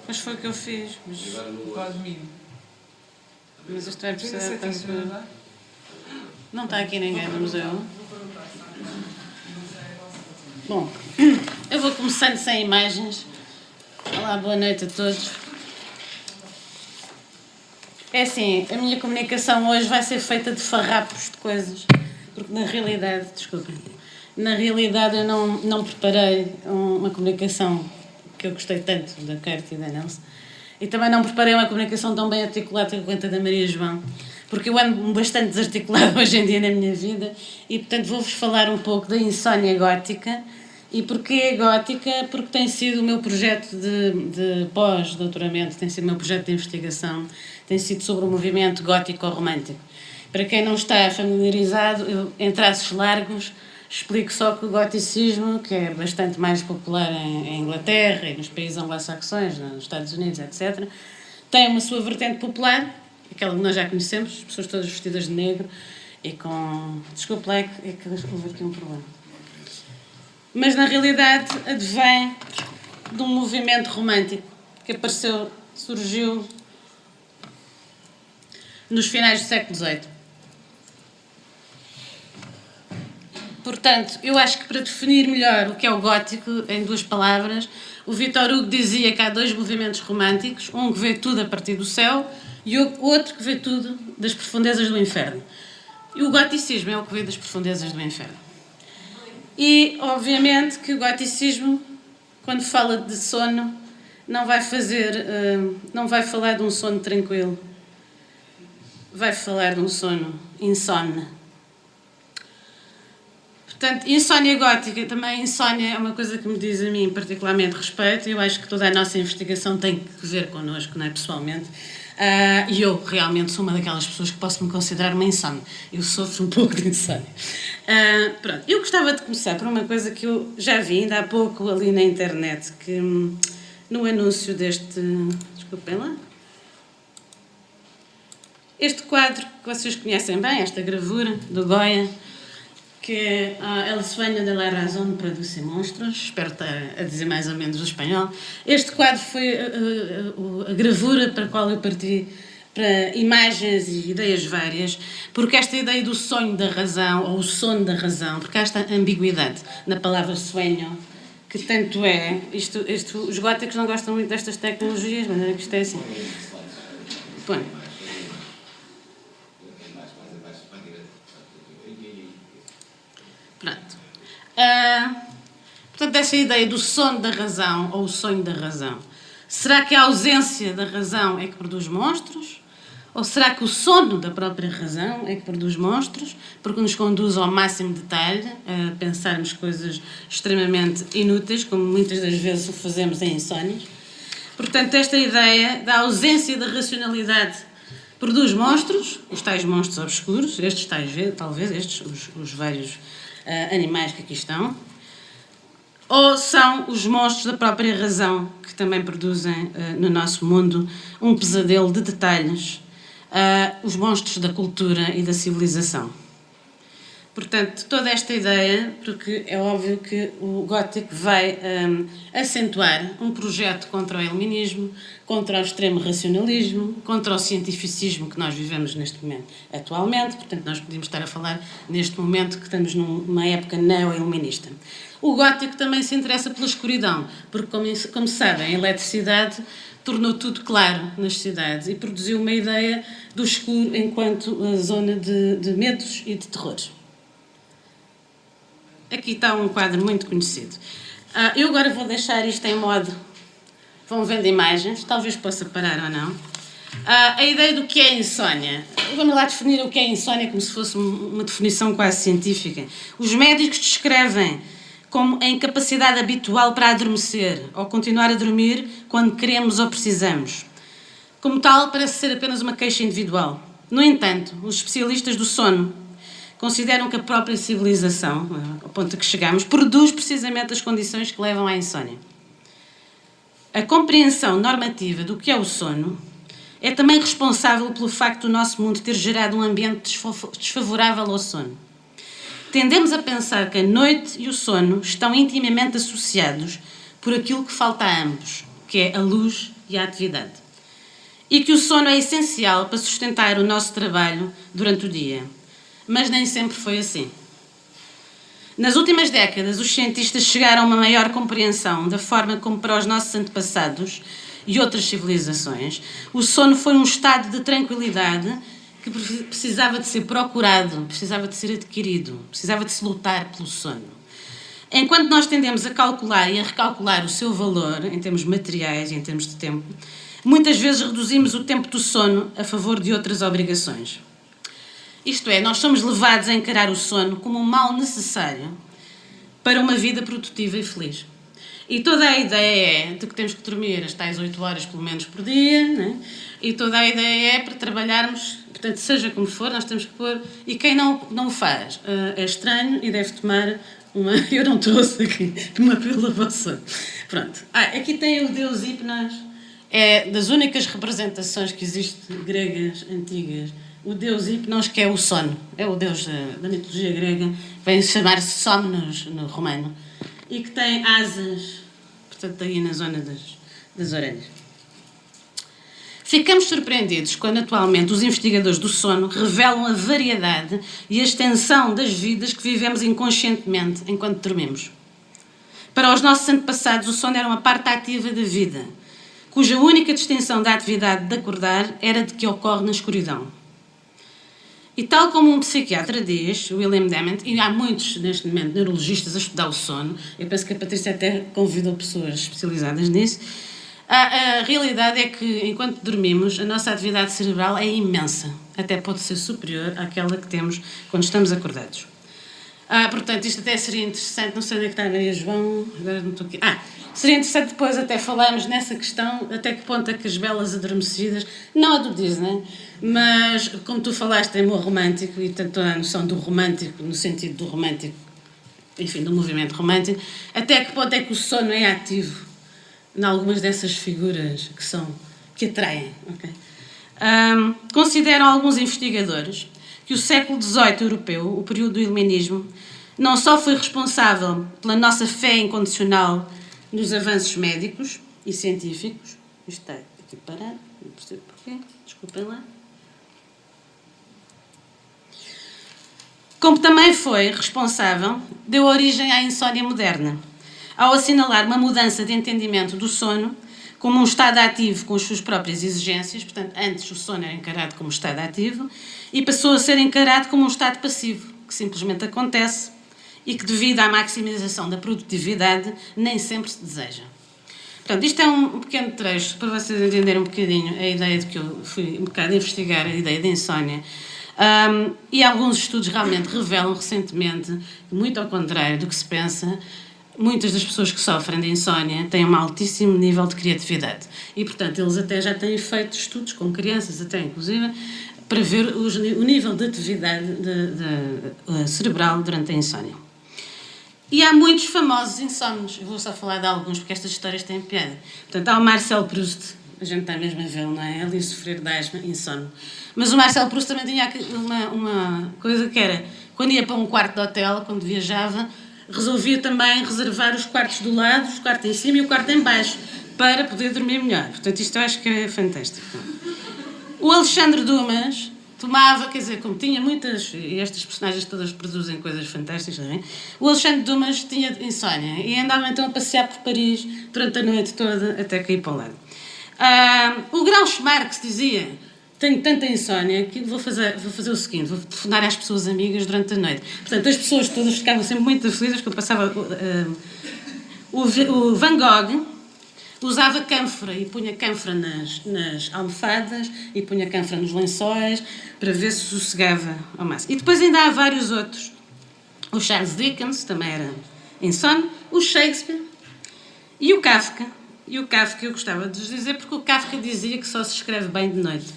Mas foi o que eu fiz. Agora no O admin. Mas isto vai Vê na precisar de setinha, password. não é? Não está aqui ninguém no museu. Bom, eu vou começando sem imagens. Olá, boa noite a todos. É assim, a minha comunicação hoje vai ser feita de farrapos de coisas. Porque na realidade, desculpem, na realidade eu não preparei uma comunicação que eu gostei tanto da Kurt e da Nelson. E também não preparei uma comunicação tão bem articulada quanto a da Maria João. Porque eu ando bastante desarticulada hoje em dia na minha vida e, portanto, vou-vos falar um pouco da insónia gótica. E porquê é gótica? Porque tem sido o meu projeto de pós-doutoramento, tem sido o meu projeto de investigação, tem sido sobre o movimento gótico-romântico. Para quem não está familiarizado, eu, em traços largos, explico só que o goticismo, que é bastante mais popular em Inglaterra e nos países anglo-saxões, nos Estados Unidos, etc., tem uma sua vertente popular, aquela que nós já conhecemos, as pessoas todas vestidas de negro e com... Desculpe lá, é que houve aqui um problema. Mas, na realidade, advém de um movimento romântico que surgiu nos finais do século XVIII. Portanto, eu acho que para definir melhor o que é o gótico, em duas palavras, o Victor Hugo dizia que há dois movimentos românticos, um que vê tudo a partir do céu e o outro que vê tudo das profundezas do inferno. E o goticismo é o que vê das profundezas do inferno. E, obviamente, que o goticismo, quando fala de sono, não vai falar de um sono tranquilo. Vai falar de um sono insone. Portanto, insónia gótica, também insónia é uma coisa que me diz a mim particularmente respeito. Eu acho que toda a nossa investigação tem que ver connosco, não é, pessoalmente. E eu realmente sou uma daquelas pessoas que posso me considerar uma insone. Eu sofro um pouco de insónia. Pronto, eu gostava de começar por uma coisa que eu já vi ainda há pouco ali na internet, que no anúncio deste... Desculpem lá. Este quadro que vocês conhecem bem, esta gravura do Goya, que é El sueño de la razón produce monstros, espero estar a dizer mais ou menos o espanhol. Este quadro foi a gravura para a qual eu parti para imagens e ideias várias, porque esta ideia do sonho da razão, ou o sono da razão, porque há esta ambiguidade na palavra sueño, que tanto é, os góticos não gostam muito destas tecnologias, mas é que isto é assim. Bom. Pronto. Portanto, essa ideia do sono da razão ou o sonho da razão. Será que a ausência da razão é que produz monstros? Ou será que o sono da própria razão é que produz monstros? Porque nos conduz ao máximo detalhe, a pensarmos coisas extremamente inúteis, como muitas das vezes o fazemos em insónias. Portanto, esta ideia da ausência da racionalidade produz monstros, os tais monstros obscuros, estes tais, talvez, os vários animais que aqui estão, ou são os monstros da própria razão que também produzem no nosso mundo um pesadelo de detalhes, os monstros da cultura e da civilização. Portanto, toda esta ideia, porque é óbvio que o gótico vai acentuar um projeto contra o iluminismo, contra o extremo racionalismo, contra o cientificismo que nós vivemos neste momento atualmente. Portanto, nós podíamos estar a falar neste momento que estamos numa época neo-iluminista. O gótico também se interessa pela escuridão, porque, como sabem, a eletricidade tornou tudo claro nas cidades e produziu uma ideia do escuro enquanto zona de medos e de terrores. Aqui está um quadro muito conhecido. Eu agora vou deixar isto em modo... Vão vendo imagens, talvez possa parar ou não. A ideia do que é insónia. Vamos lá definir o que é insónia como se fosse uma definição quase científica. Os médicos descrevem como a incapacidade habitual para adormecer ou continuar a dormir quando queremos ou precisamos. Como tal, parece ser apenas uma queixa individual. No entanto, os especialistas do sono consideram que a própria civilização, ao ponto a que chegamos, produz precisamente as condições que levam à insónia. A compreensão normativa do que é o sono é também responsável pelo facto do nosso mundo ter gerado um ambiente desfavorável ao sono. Tendemos a pensar que a noite e o sono estão intimamente associados por aquilo que falta a ambos, que é a luz e a atividade. E que o sono é essencial para sustentar o nosso trabalho durante o dia. Mas nem sempre foi assim. Nas últimas décadas, os cientistas chegaram a uma maior compreensão da forma como, para os nossos antepassados e outras civilizações, o sono foi um estado de tranquilidade que precisava de ser procurado, precisava de ser adquirido, precisava de se lutar pelo sono. Enquanto nós tendemos a calcular e a recalcular o seu valor, em termos materiais e em termos de tempo, muitas vezes reduzimos o tempo do sono a favor de outras obrigações. Isto é, nós somos levados a encarar o sono como um mal necessário para uma vida produtiva e feliz. E toda a ideia é de que temos que dormir as tais 8 horas pelo menos por dia, né? E toda a ideia é para trabalharmos, portanto, seja como for, nós temos que pôr... E quem não o faz é estranho e deve tomar uma... Eu não trouxe aqui uma pílula para o sono. Pronto. Aqui tem o deus Hipnos, é das únicas representações que existem gregas antigas. O deus Hipnos, que é o sono, é o deus da mitologia grega, vem chamar-se Somnos no romano, e que tem asas, portanto, aí na zona das orelhas. Ficamos surpreendidos quando atualmente os investigadores do sono revelam a variedade e a extensão das vidas que vivemos inconscientemente enquanto dormimos. Para os nossos antepassados, o sono era uma parte ativa da vida, cuja única distinção da atividade de acordar era de que ocorre na escuridão. E tal como um psiquiatra diz, William Dement, e há muitos neste momento neurologistas a estudar o sono, eu penso que a Patrícia até convidou pessoas especializadas nisso, a realidade é que enquanto dormimos a nossa atividade cerebral é imensa, até pode ser superior àquela que temos quando estamos acordados. Portanto, isto até seria interessante, não sei onde é que está a Maria João, agora não estou aqui. Seria interessante depois até falarmos nessa questão, até que ponto é que as belas adormecidas, não a do Disney, mas como tu falaste em amor romântico e tanto a noção do romântico, no sentido do romântico, enfim, do movimento romântico, até que ponto é que o sono é ativo em algumas dessas figuras que atraem. Okay? Consideram alguns investigadores que o século XVIII europeu, o período do iluminismo, não só foi responsável pela nossa fé incondicional nos avanços médicos e científicos, isto está aqui parado, não percebo porquê, desculpem lá, como também foi responsável, deu origem à insónia moderna, ao assinalar uma mudança de entendimento do sono como um estado ativo com as suas próprias exigências, portanto, antes o sono era encarado como estado ativo, e passou a ser encarado como um estado passivo, que simplesmente acontece e que, devido à maximização da produtividade, nem sempre se deseja. Portanto, isto é um pequeno trecho para vocês entenderem um bocadinho a ideia de que eu fui um bocado investigar a ideia de insónia. E alguns estudos realmente revelam recentemente, muito ao contrário do que se pensa, muitas das pessoas que sofrem de insónia têm um altíssimo nível de criatividade. E, portanto, eles até já têm feito estudos com crianças, até inclusive, para ver o nível de atividade cerebral durante a insónia. E há muitos famosos insónios. Eu vou só falar de alguns, porque estas histórias têm piada. Portanto, há o Marcel Proust, a gente está mesmo a vê-lo, não é? Ele ia sofrer de asma, insónio. Mas o Marcel Proust também tinha uma coisa que era, quando ia para um quarto de hotel, quando viajava, resolvia também reservar os quartos do lado, os quartos em cima e o quarto em baixo, para poder dormir melhor. Portanto, isto eu acho que é fantástico. O Alexandre Dumas tomava, quer dizer, como tinha muitas, e estas personagens todas produzem coisas fantásticas, não é? O Alexandre Dumas tinha insónia e andava então a passear por Paris durante a noite toda até cair para o lado. O Groucho Marx dizia: tenho tanta insónia que vou fazer o seguinte, vou telefonar às pessoas amigas durante a noite. Portanto, as pessoas todas ficavam sempre muito felizes quando passava o Van Gogh. Usava cânfora e punha cânfora nas almofadas e punha cânfora nos lençóis para ver se sossegava ao máximo. E depois ainda há vários outros. O Charles Dickens também era insone, o Shakespeare e o Kafka. E o Kafka eu gostava de vos dizer porque o Kafka dizia que só se escreve bem de noite.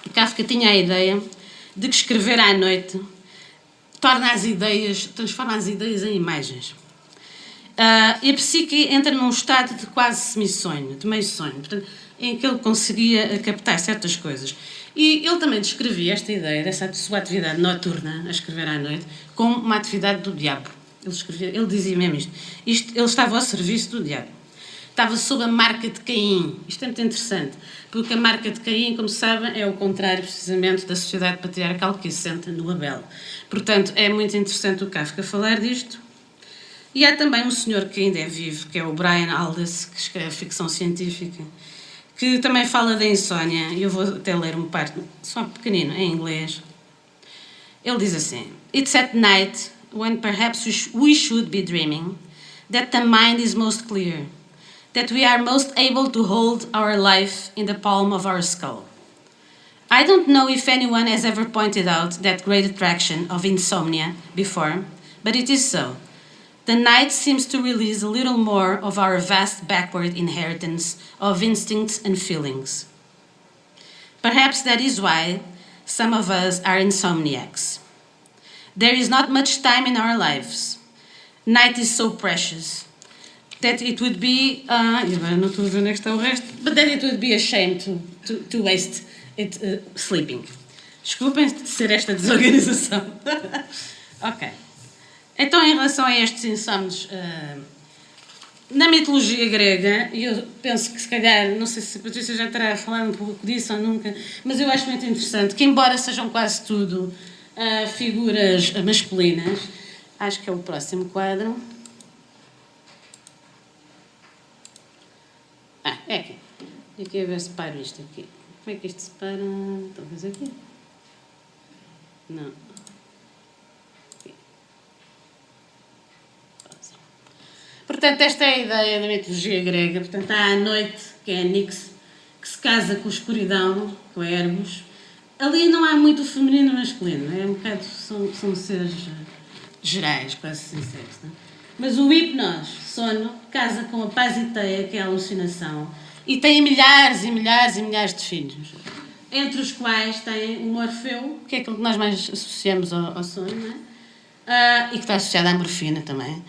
O Kafka tinha a ideia de que escrever à noite transforma as ideias em imagens. E a psique entra num estado de quase semi-sonho, de meio sonho, portanto, em que ele conseguia captar certas coisas. E ele também descrevia esta ideia, dessa sua atividade noturna, a escrever à noite, como uma atividade do diabo. Ele dizia mesmo isto. Ele estava ao serviço do diabo. Estava sob a marca de Caim. Isto é muito interessante, porque a marca de Caim, como sabem, é o contrário precisamente da sociedade patriarcal que assenta no Abel. Portanto, é muito interessante o Kafka falar disto. E há também um senhor que ainda é vivo, que é o Brian Aldiss, que escreve ficção científica, que também fala da insónia, e eu vou até ler uma parte, só pequenino, em inglês. Ele diz assim: It's at night, when perhaps we should be dreaming, that the mind is most clear, that we are most able to hold our life in the palm of our skull. I don't know if anyone has ever pointed out that great attraction of insomnia before, but it is so. The night seems to release a little more of our vast backward inheritance of instincts and feelings. Perhaps that is why some of us are insomniacs. There is not much time in our lives. Night is so precious that it would be... agora não estou a ver onde é que está o resto. But that it would be a shame to waste it sleeping. Desculpem de ser esta desorganização. Ok. Então, em relação a estes insónios, na mitologia grega, e eu penso que se calhar, não sei se a Patrícia já terá falado um pouco disso ou nunca, mas eu acho muito interessante que, embora sejam quase tudo figuras masculinas, acho que é o próximo quadro. É aqui. Aqui a ver se paro isto aqui. Como é que isto se para? Talvez aqui. Não. Portanto, esta é a ideia da mitologia grega. Portanto, há a noite, que é a Nix, que se casa com a escuridão, com a Hermes. Ali não há muito feminino e masculino, é um bocado, são seres gerais, quase sem sexo. Não é? Mas o Hipnos, sono, casa com a Pasiteia, que é a alucinação, e tem milhares e milhares e milhares de filhos, entre os quais tem o Morfeu, que é aquilo que nós mais associamos ao sono, não é? E que está associado à morfina também.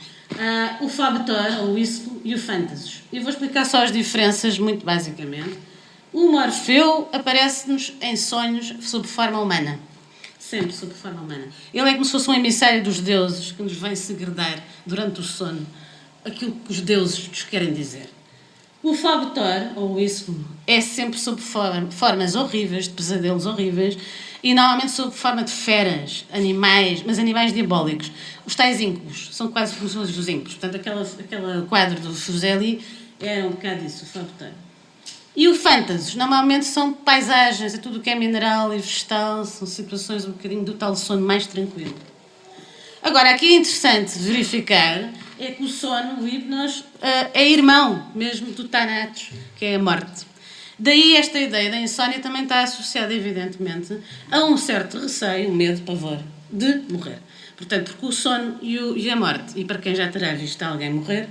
O Fobetor, ou o Isco, e o Fantasus. E vou explicar só as diferenças, muito basicamente. O Morfeu aparece-nos em sonhos sob forma humana. Sempre sob forma humana. Ele é como se fosse um emissário dos deuses que nos vem segredar durante o sono aquilo que os deuses nos querem dizer. O Fobetor, ou o Isco, é sempre sob formas horríveis, de pesadelos horríveis, e normalmente sob forma de feras, animais, mas animais diabólicos. Os tais íncubos, são quase funções dos íncubos. Portanto, aquele quadro do Fuseli era um bocado isso, o Fobetor. E o Fantasus, normalmente são paisagens, é tudo o que é mineral e vegetal, são situações um bocadinho do tal sono mais tranquilo. Agora, aqui é interessante verificar é que o sono, o hipnos, é irmão mesmo do Thanatos, que é a morte. Daí esta ideia da insónia também está associada, evidentemente, a um certo receio, um medo, pavor de morrer. Portanto, porque o sono e a morte, e para quem já terá visto alguém morrer,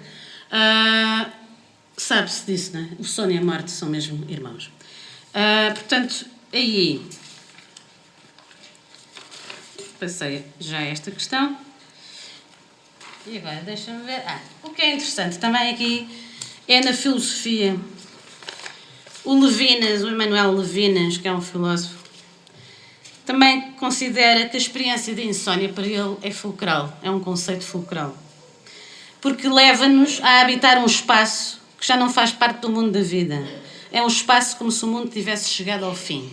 sabe-se disso, não é? O sono e a morte são mesmo irmãos. Portanto, aí passei já esta questão. E agora deixa-me ver. O que é interessante também aqui é na filosofia. O Levinas, o Emanuel Levinas, que é um filósofo, também considera que a experiência de insónia para ele é fulcral, é um conceito fulcral. Porque leva-nos a habitar um espaço que já não faz parte do mundo da vida. É um espaço como se o mundo tivesse chegado ao fim.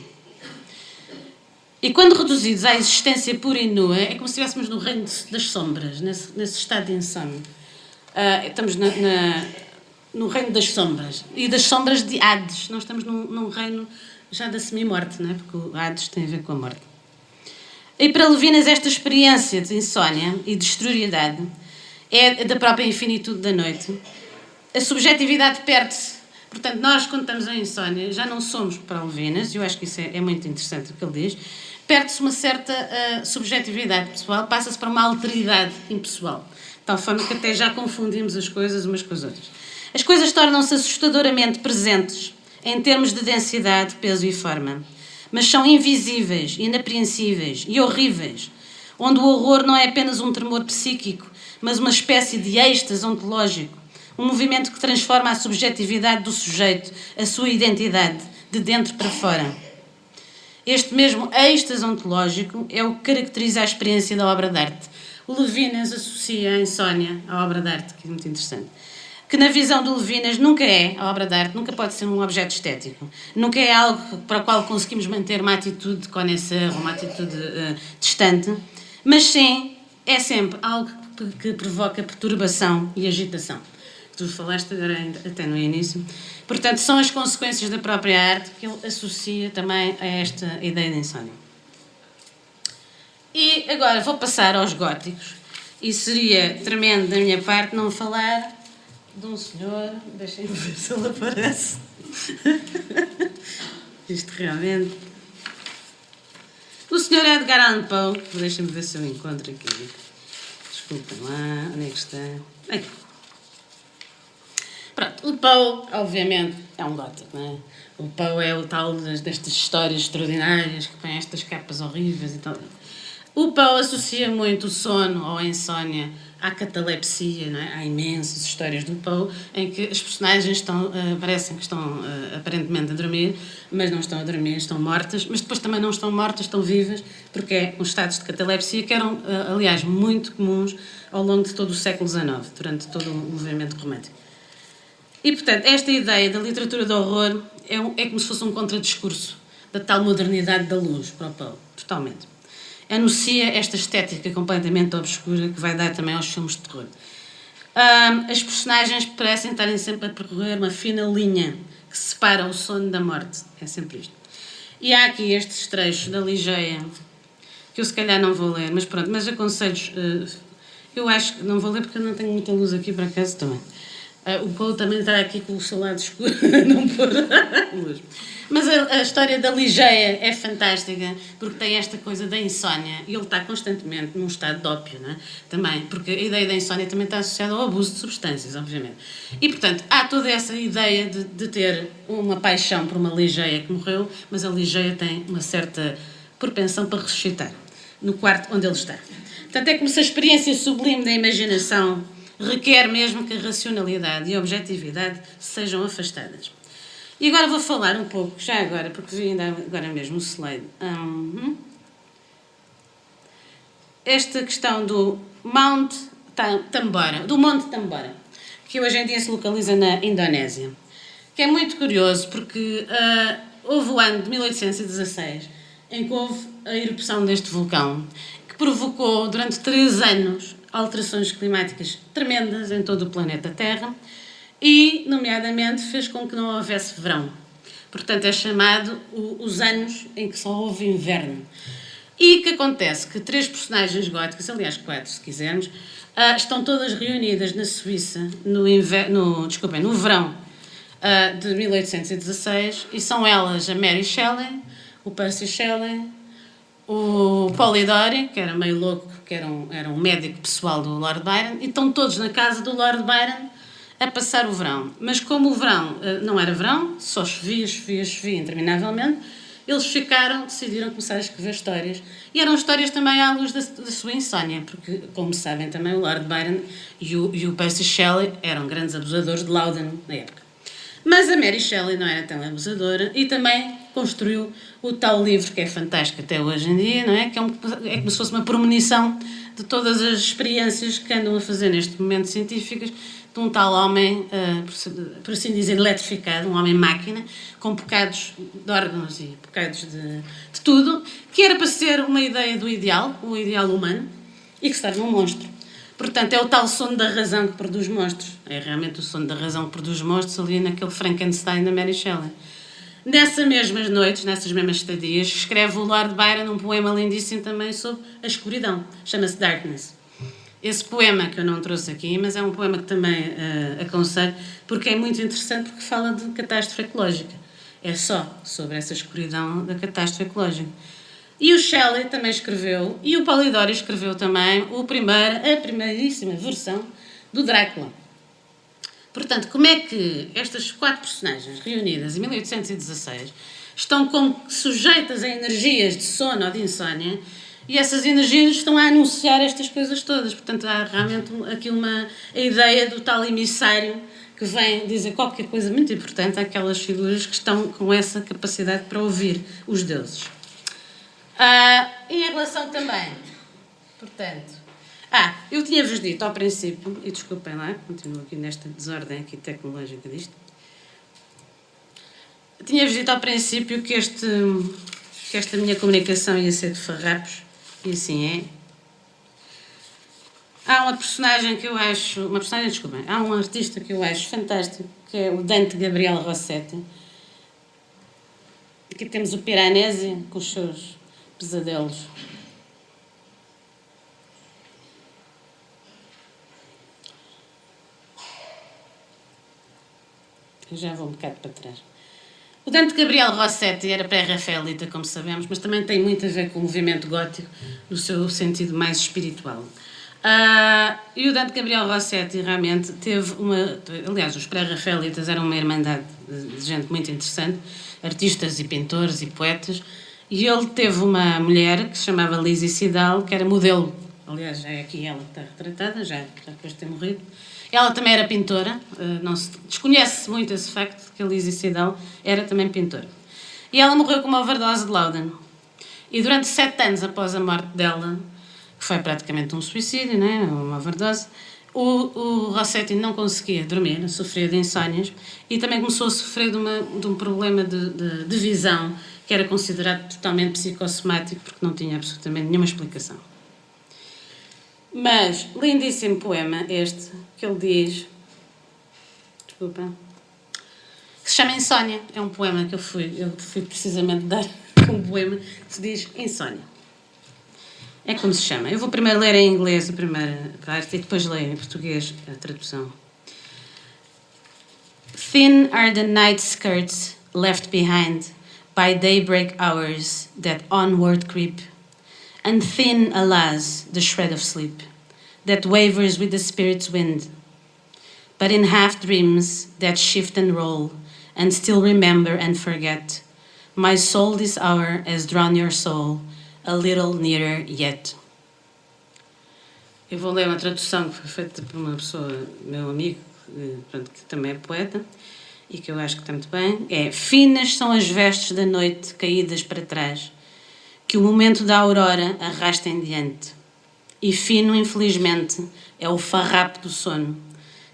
E quando reduzidos à existência pura e nua, é como se estivéssemos no reino das sombras, nesse estado de insónia. Estamos no reino das sombras. E das sombras de Hades. Nós estamos num reino já da semi-morte, não é? Porque o Hades tem a ver com a morte. E para Levinas, esta experiência de insónia e de exterioridade é da própria infinitude da noite. A subjetividade perde-se. Portanto, nós, quando estamos em insónia, já não somos para Levinas, e eu acho que isso é muito interessante o que ele diz, perde-se uma certa subjetividade pessoal, passa-se para uma alteridade impessoal, de tal forma que até já confundimos as coisas umas com as outras. As coisas tornam-se assustadoramente presentes em termos de densidade, peso e forma, mas são invisíveis, inapreensíveis e horríveis, onde o horror não é apenas um tremor psíquico, mas uma espécie de êxtase ontológico, um movimento que transforma a subjetividade do sujeito, a sua identidade, de dentro para fora. Este mesmo êxtase ontológico é o que caracteriza a experiência da obra de arte. O Levinas associa a insónia à obra de arte, que é muito interessante. Que na visão do Levinas nunca é, a obra de arte nunca pode ser um objeto estético. Nunca é algo para o qual conseguimos manter uma atitude de conhecer, uma atitude distante, mas sim, é sempre algo que provoca perturbação e agitação. Tu falaste agora até no início. Portanto, são as consequências da própria arte que ele associa também a esta ideia de insónia. E agora vou passar aos góticos. E seria tremendo da minha parte não falar de um senhor... Deixem-me ver se ele aparece. Isto realmente... O senhor Edgar Allan Poe. Deixem-me ver se eu encontro aqui. Desculpem lá. Onde é que está? Aqui. Pronto, o Poe, obviamente, é um gótico, não é? O Poe é o tal destas histórias extraordinárias que põem estas capas horríveis e tal. O Poe associa muito o sono ou a insónia à catalepsia, não é? Há imensas histórias do Poe em que as personagens parecem que estão aparentemente a dormir, mas não estão a dormir, estão mortas, mas depois também não estão mortas, estão vivas, porque é uns estados de catalepsia que eram, aliás, muito comuns ao longo de todo o século XIX, durante todo o movimento romântico. E, portanto, esta ideia da literatura do horror é como se fosse um contradiscurso da tal modernidade da luz para o Poe, totalmente. Anuncia esta estética completamente obscura que vai dar também aos filmes de terror. As personagens parecem estarem sempre a percorrer uma fina linha que separa o sono da morte. É sempre isto. E há aqui estes trechos da Ligeia, que eu se calhar não vou ler, mas pronto, mas aconselho-vos... eu acho que não vou ler porque eu não tenho muita luz aqui para casa também. O Poe também está aqui com o seu lado escuro, não pôr luz. Mas a história da Ligeia é fantástica, porque tem esta coisa da insónia, e ele está constantemente num estado de ópio, não é? Também, porque a ideia da insónia também está associada ao abuso de substâncias, obviamente. E, portanto, há toda essa ideia de ter uma paixão por uma Ligeia que morreu, mas a Ligeia tem uma certa propensão para ressuscitar, no quarto onde ele está. Portanto, é como se a experiência sublime da imaginação requer mesmo que a racionalidade e a objetividade sejam afastadas. E agora vou falar um pouco, já agora, porque vi ainda agora mesmo o slide, esta questão do Monte Tambora, que hoje em dia se localiza na Indonésia, que é muito curioso porque houve o ano de 1816 em que houve a erupção deste vulcão, que provocou durante 3 anos alterações climáticas tremendas em todo o planeta Terra e, nomeadamente, fez com que não houvesse verão. Portanto, é chamado os anos em que só houve inverno. E o que acontece? Que 3 personagens góticas, aliás 4 se quisermos, estão todas reunidas na Suíça no verão de 1816 e são elas a Mary Shelley, o Percy Shelley, o Polidori, que era meio louco, que era um médico pessoal do Lord Byron, e estão todos na casa do Lord Byron a passar o verão. Mas como o verão não era verão, só chovia interminavelmente, eles decidiram começar a escrever histórias. E eram histórias também à luz da sua insónia, porque, como sabem também, o Lord Byron e o Percy Shelley eram grandes abusadores de Loudon na época. Mas a Mary Shelley não era tão abusadora e também construiu o tal livro que é fantástico até hoje em dia, não é? Que é como se fosse uma premonição de todas as experiências que andam a fazer neste momento científicas de um tal homem, por assim dizer, eletrificado, um homem-máquina, com bocados de órgãos e bocados de tudo, que era para ser uma ideia do ideal, o ideal humano, e que se torna um monstro. Portanto, é o tal sono da razão que produz monstros. É realmente o sono da razão que produz monstros ali naquele Frankenstein da Mary Shelley. Nessas mesmas noites, nessas mesmas estadias, escreve o Lord Byron um poema lindíssimo também sobre a escuridão. Chama-se Darkness. Esse poema que eu não trouxe aqui, mas é um poema que também aconselho, porque é muito interessante, porque fala de catástrofe ecológica. É só sobre essa escuridão da catástrofe ecológica. E o Shelley também escreveu, e o Polidori escreveu também a primeiríssima versão do Drácula. Portanto, como é que estas 4 personagens reunidas em 1816 estão como sujeitas a energias de sono ou de insónia, e essas energias estão a anunciar estas coisas todas. Portanto, há realmente aqui a ideia do tal emissário que vem dizer qualquer coisa muito importante àquelas figuras que estão com essa capacidade para ouvir os deuses. Em relação também, portanto... eu tinha-vos dito ao princípio, e desculpem lá, continuo aqui nesta desordem aqui tecnológica disto. Tinha-vos dito ao princípio que esta minha comunicação ia ser de farrapos, e assim é. Há uma personagem que eu acho... há um artista que eu acho fantástico, que é o Dante Gabriel Rossetti. Aqui temos o Piranesi com os seus pesadelos. Eu já vou um bocado para trás. O Dante Gabriel Rossetti era pré-rafaelita, como sabemos, mas também tem muito a ver com o movimento gótico no seu sentido mais espiritual. E o Dante Gabriel Rossetti realmente teve uma... Aliás, os pré-rafaelitas eram uma irmandade de gente muito interessante, artistas e pintores e poetas, e ele teve uma mulher que se chamava Lizzie Sidal, que era modelo. Aliás, já é aqui ela que está retratada, já depois de ter morrido. Ela também era pintora, desconhece muito esse facto que a Lizzie Sidal era também pintora. E ela morreu com uma overdose de Laudanum. E durante 7 anos após a morte dela, que foi praticamente um suicídio, né? Uma overdose, o Rossetti não conseguia dormir, sofria de insónias e também começou a sofrer de um problema de visão, que era considerado totalmente psicossomático, porque não tinha absolutamente nenhuma explicação. Mas, lindíssimo poema este, que ele diz... Desculpa. Que se chama Insónia. É um poema que eu fui precisamente dar um poema que se diz Insónia. É como se chama. Eu vou primeiro ler em inglês a primeira parte e depois ler em português a tradução. Thin are the night skirts left behind by daybreak hours that onward creep, and thin, alas, the shred of sleep that wavers with the spirit's wind. But in half-dreams that shift and roll, and still remember and forget, my soul this hour has drawn your soul a little nearer yet. Eu vou ler uma tradução que foi feita por uma pessoa, meu amigo, que também é poeta, e que eu acho que está muito bem. É: finas são as vestes da noite caídas para trás, que o momento da aurora arrasta em diante. E fino, infelizmente, é o farrapo do sono,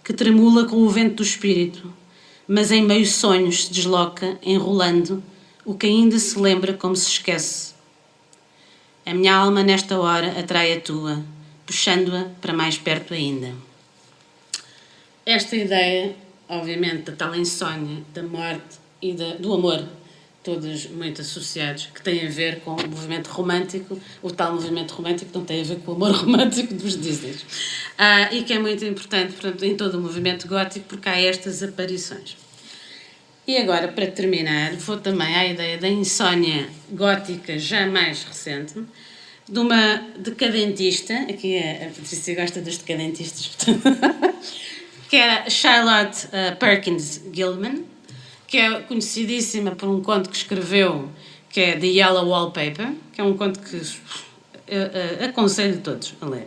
que tremula com o vento do espírito, mas em meio sonhos se desloca, enrolando, o que ainda se lembra como se esquece. A minha alma nesta hora atrai a tua, puxando-a para mais perto ainda. Esta ideia, obviamente, da tal insónia, da morte e do amor, todos muito associados, que têm a ver com o movimento romântico, o tal movimento romântico não tem a ver com o amor romântico dos Disney. E que é muito importante, portanto, em todo o movimento gótico, porque há estas aparições. E agora, para terminar, vou também à ideia da insónia gótica já mais recente, de uma decadentista, aqui a Patrícia gosta dos decadentistas, portanto, que era Charlotte Perkins Gilman, que é conhecidíssima por um conto que escreveu, que é The Yellow Wallpaper, que é um conto que aconselho a todos a ler.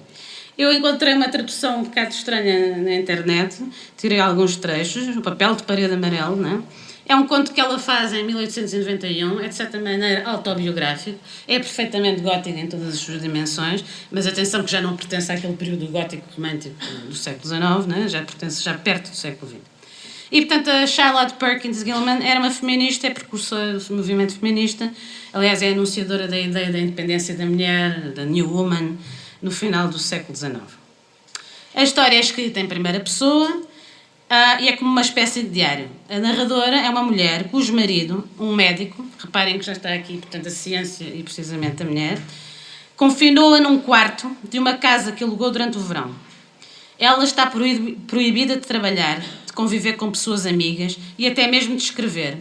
Eu encontrei uma tradução um bocado estranha na internet, tirei alguns trechos, o papel de parede amarelo, não é? É um conto que ela faz em 1891, é de certa maneira autobiográfico, é perfeitamente gótico em todas as suas dimensões, mas atenção que já não pertence àquele período gótico romântico do século XIX, né? Já pertence já perto do século XX. E, portanto, a Charlotte Perkins Gilman era uma feminista, é precursora do movimento feminista, aliás, é anunciadora da ideia da independência da mulher, da New Woman, no final do século XIX. A história é escrita em primeira pessoa e é como uma espécie de diário. A narradora é uma mulher cujo marido, um médico, reparem que já está aqui, portanto, a ciência e precisamente a mulher, confinou-a num quarto de uma casa que alugou durante o verão. Ela está proibida de trabalhar, de conviver com pessoas amigas e até mesmo de escrever,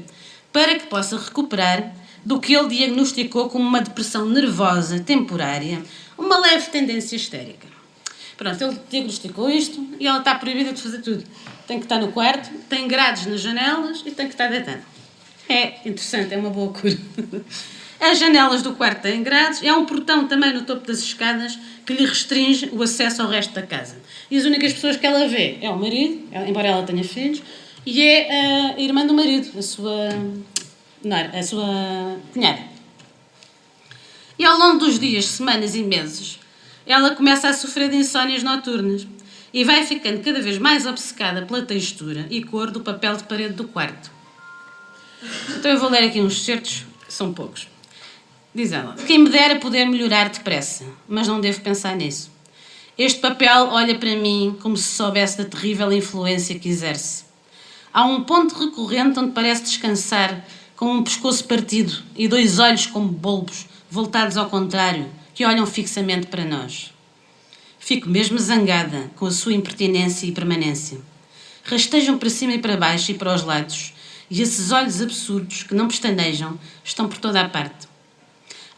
para que possa recuperar do que ele diagnosticou como uma depressão nervosa temporária, uma leve tendência histérica. Pronto, ele diagnosticou isto e ela está proibida de fazer tudo. Tem que estar no quarto, tem grades nas janelas e tem que estar deitada. É interessante, é uma boa cura. As janelas do quarto têm grades, é um portão também no topo das escadas que lhe restringe o acesso ao resto da casa. E as únicas pessoas que ela vê é o marido, embora ela tenha filhos, e é a irmã do marido, a sua cunhada. E ao longo dos dias, semanas e meses, ela começa a sofrer de insónias noturnas e vai ficando cada vez mais obcecada pela textura e cor do papel de parede do quarto. Então eu vou ler aqui uns certos, são poucos. Diz ela: quem me dera poder melhorar depressa, mas não devo pensar nisso. Este papel olha para mim como se soubesse da terrível influência que exerce. Há um ponto recorrente onde parece descansar, com um pescoço partido e 2 olhos como bulbos, voltados ao contrário, que olham fixamente para nós. Fico mesmo zangada com a sua impertinência e permanência. Rastejam para cima e para baixo e para os lados, e esses olhos absurdos que não pestanejam estão por toda a parte.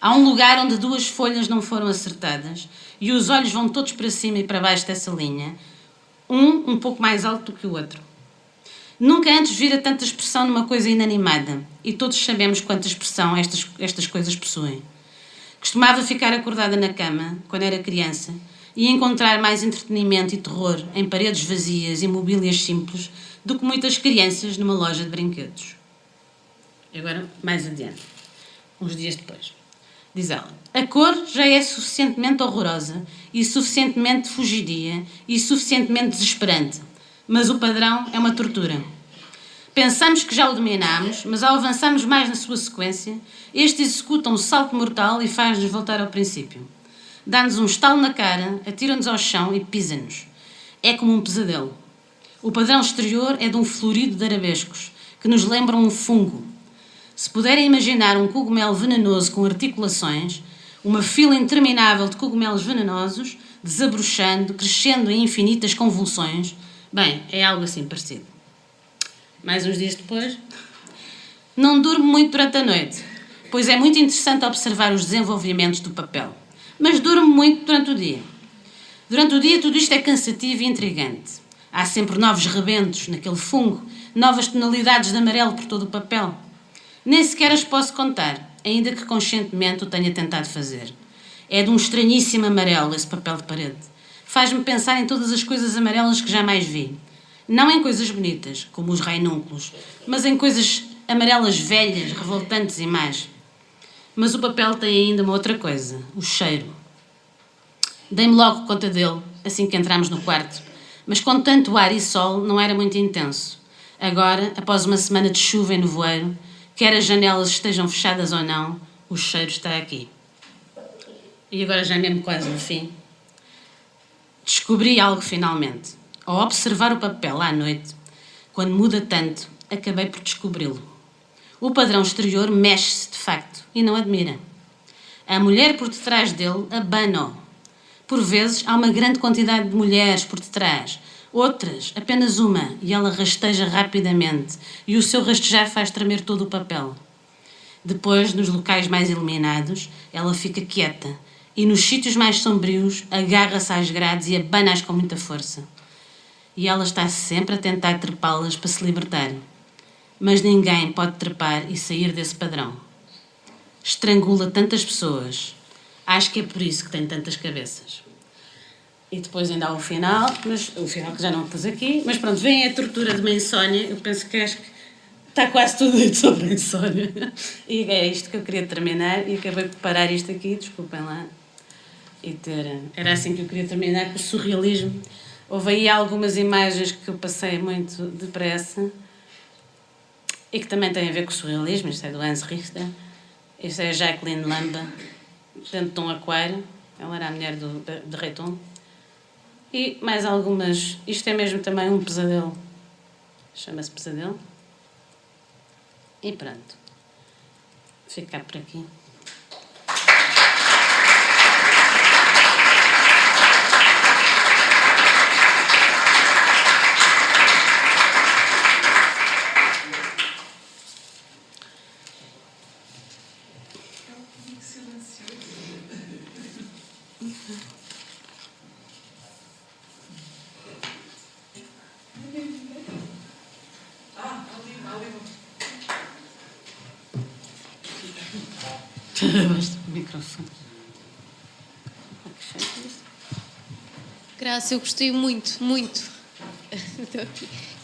Há um lugar onde 2 folhas não foram acertadas e os olhos vão todos para cima e para baixo dessa linha, um pouco mais alto do que o outro. Nunca antes vira tanta expressão numa coisa inanimada e todos sabemos quanta expressão estas coisas possuem. Costumava ficar acordada na cama, quando era criança, e encontrar mais entretenimento e terror em paredes vazias e mobílias simples do que muitas crianças numa loja de brinquedos. Agora, mais adiante, uns dias depois. Diz ela: a cor já é suficientemente horrorosa e suficientemente fugidia e suficientemente desesperante, mas o padrão é uma tortura. Pensamos que já o dominámos, mas ao avançarmos mais na sua sequência, este executa um salto mortal e faz-nos voltar ao princípio. Dá-nos um estalo na cara, atira-nos ao chão e pisa-nos. É como um pesadelo. O padrão exterior é de um florido de arabescos, que nos lembram um fungo. Se puderem imaginar um cogumelo venenoso com articulações, uma fila interminável de cogumelos venenosos, desabrochando, crescendo em infinitas convulsões, bem, é algo assim parecido. Mais uns dias depois, não durmo muito durante a noite, pois é muito interessante observar os desenvolvimentos do papel, mas durmo muito durante o dia. Durante o dia tudo isto é cansativo e intrigante. Há sempre novos rebentos naquele fungo, novas tonalidades de amarelo por todo o papel. Nem sequer as posso contar, ainda que conscientemente o tenha tentado fazer. É de um estranhíssimo amarelo esse papel de parede. Faz-me pensar em todas as coisas amarelas que jamais vi. Não em coisas bonitas, como os rainúnculos, mas em coisas amarelas velhas, revoltantes e más. Mas o papel tem ainda uma outra coisa, o cheiro. Dei-me logo conta dele, assim que entramos no quarto, mas com tanto ar e sol não era muito intenso. Agora, após uma semana de chuva e nevoeiro, quer as janelas estejam fechadas ou não, o cheiro está aqui. E agora já mesmo quase no fim. Descobri algo finalmente. Ao observar o papel à noite, quando muda tanto, acabei por descobri-lo. O padrão exterior mexe-se de facto e não admira. A mulher por detrás dele abana-o. Por vezes há uma grande quantidade de mulheres por detrás, outras apenas uma, e ela rasteja rapidamente e o seu rastejar faz tremer todo o papel. Depois, nos locais mais iluminados, ela fica quieta e nos sítios mais sombrios agarra-se às grades e abana-as com muita força. E ela está sempre a tentar trepá-las para se libertar. Mas ninguém pode trepar e sair desse padrão. Estrangula tantas pessoas. Acho que é por isso que tem tantas cabeças. E depois ainda há o final, mas o final que já não pus aqui. Mas pronto, vem a tortura de uma insónia. Eu penso que está quase tudo dito sobre a insónia. E é isto que eu queria terminar, e acabei por parar isto aqui, desculpem lá. Era assim que eu queria terminar, com o surrealismo. Houve aí algumas imagens que eu passei muito depressa e que também têm a ver com o surrealismo. Isto é do Hans Richter. Isto é a Jacqueline Lamba, dentro de um aquário. Ela era a mulher de Reiton. E mais algumas. Isto é mesmo também um pesadelo. Chama-se Pesadelo. E pronto. Ficar por aqui. Basta o microfone. Graça, eu gostei muito, muito.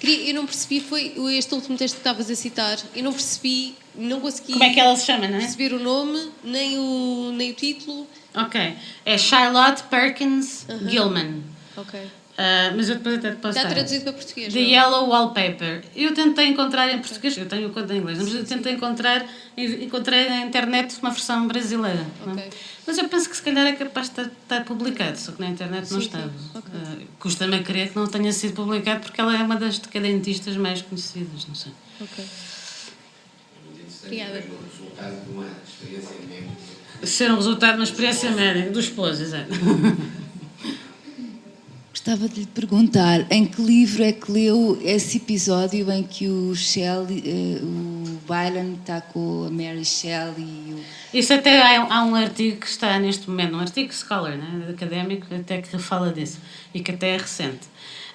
Eu não percebi, foi este último texto que estavas a citar, eu não percebi, não consegui... Como é que ela se chama, não é? Perceber o nome, nem o título. Ok. É Charlotte Perkins Gilman. Ok. Mas eu depois até te posso Está dar. traduzido para português, The não? Yellow Wallpaper. Eu tentei encontrar em português, eu tenho conta em inglês, mas eu tentei encontrei na internet uma versão brasileira. Não? Ok. Mas eu penso que se calhar é capaz de estar publicado, só que na internet não Sim, estava. sim. Okay. Custa-me a crer que não tenha sido publicado, porque ela é uma das decadentistas mais conhecidas, não sei. Ok. Obrigada. O resultado de uma experiência médica. Ser um resultado de uma experiência médica, do esposo, exato. Gostava de lhe perguntar em que livro é que leu esse episódio em que o Byron está com a Mary Shelley e o... Isso até há um artigo que está neste momento, um artigo scholar, né, académico, até que fala disso, e que até é recente.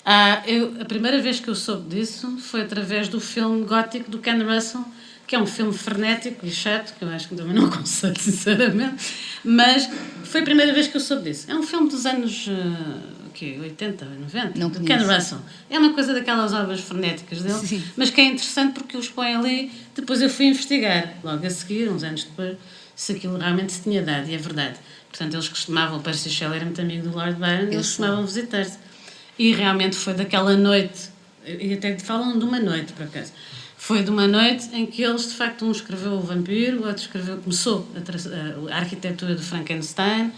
A primeira vez que eu soube disso foi através do filme gótico do Ken Russell, que é um filme frenético e chato, que eu acho que também não aconselho, sinceramente, mas foi a primeira vez que eu soube disso. É um filme dos anos 80, 90, Não do Ken conheço. Russell. É uma coisa daquelas obras frenéticas dele, Sim. mas que é interessante porque os põe ali. Depois eu fui investigar, logo a seguir, uns anos depois, se aquilo realmente se tinha dado, e é verdade. Portanto, eles costumavam, o Percy Shelley era muito amigo do Lord Byron, eles costumavam visitar-se. E realmente foi daquela noite, e até falam de uma noite, por acaso. Foi de uma noite em que eles, de facto, um escreveu o Vampiro, o outro começou a arquitetura do Frankenstein,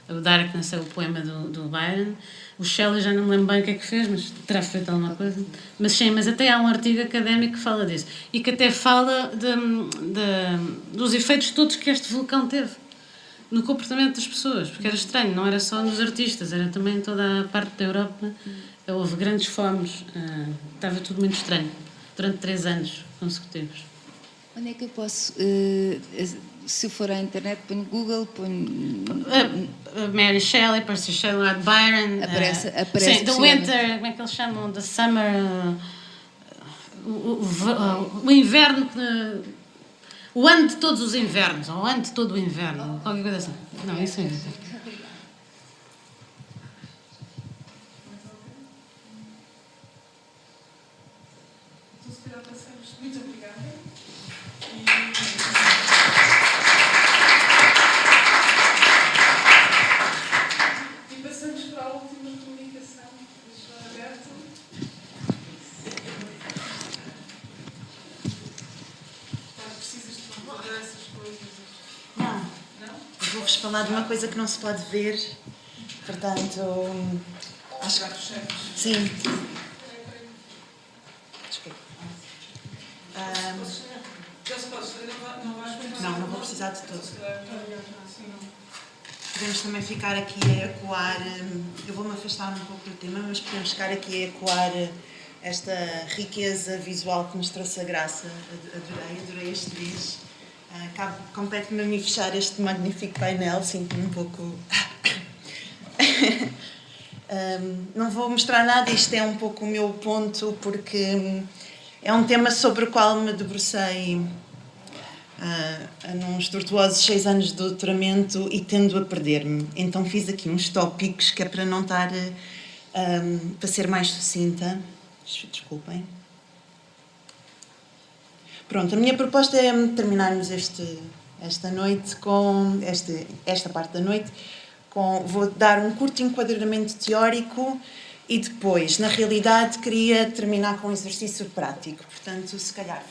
o Darkness é o poema do Byron, o Shelley já não me lembro bem o que é que fez, mas terá feito alguma coisa. Mas sim, mas até há um artigo académico que fala disso, e que até fala dos efeitos todos que este vulcão teve no comportamento das pessoas, porque era estranho, não era só nos artistas, era também em toda a parte da Europa. Houve grandes fomes, estava tudo muito estranho, durante 3 anos consecutivos. Onde é que eu posso... se eu for à internet, ponho Google, ponho... Mary Shelley, Percy Shelley, Lord Byron... Aparece sim, The possivelmente. Winter, como é que eles chamam? The Summer... o inverno... o ano de todos os invernos, ou o ano de todo o inverno, qualquer coisa assim. Não, isso é... Então, se calhar passamos. Muito obrigada. E passamos para a última comunicação. Deixa aberto. Precisas de uma dessas coisas? Não. Vou-vos falar de uma coisa que não se pode ver. Portanto, acho que... Sim. Desculpa. Não vou precisar de tudo. Podemos também ficar aqui a ecoar... Eu vou-me afastar um pouco do tema, mas podemos ficar aqui a ecoar esta riqueza visual que nos trouxe a Graça. Adorei este dias. Compete-me a mim fechar este magnífico painel, sinto-me um pouco... não vou mostrar nada, isto é um pouco o meu ponto, porque é um tema sobre o qual me debrucei nos tortuosos 6 anos de doutoramento e tendo a perder-me. Então fiz aqui uns tópicos que é para não estar... para ser mais sucinta. Desculpem. Pronto, a minha proposta é terminarmos esta noite com esta parte da noite vou dar um curto enquadramento teórico e depois, na realidade, queria terminar com um exercício prático. Portanto, se calhar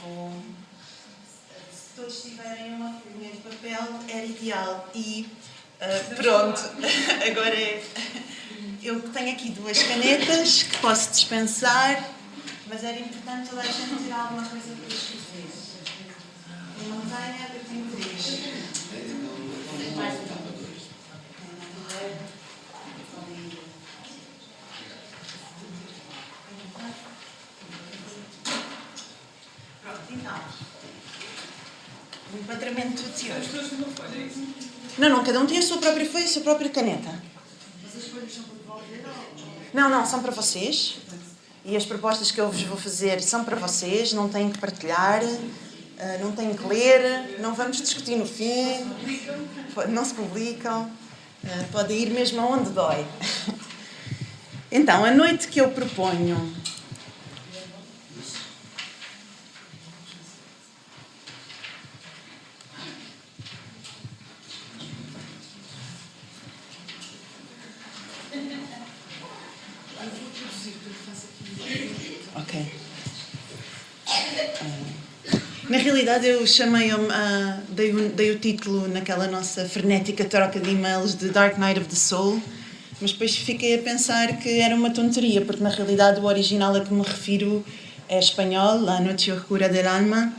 se todos tiverem uma folhinha de papel, era ideal. E pronto, agora eu tenho aqui 2 canetas que posso dispensar, mas era importante toda a gente tirar alguma coisa para escrever. Eu não tenho, eu tenho 3. Tem mais um. Pronto, então. O enquadramento teórico. As pessoas não folha, é isso? Não, cada um tem a sua própria folha e a sua própria caneta. Mas as folhas são para devolver ou... Não, são para vocês. E as propostas que eu vos vou fazer são para vocês, não têm que partilhar, não têm que ler, não vamos discutir no fim, não se publicam, podem ir mesmo aonde dói. Então, a noite que eu proponho... Ok. Na realidade, eu chamei, dei o título naquela nossa frenética troca de e-mails de Dark Night of the Soul, mas depois fiquei a pensar que era uma tonteria, porque na realidade o original a que me refiro é espanhol, La Noche Oscura del Alma,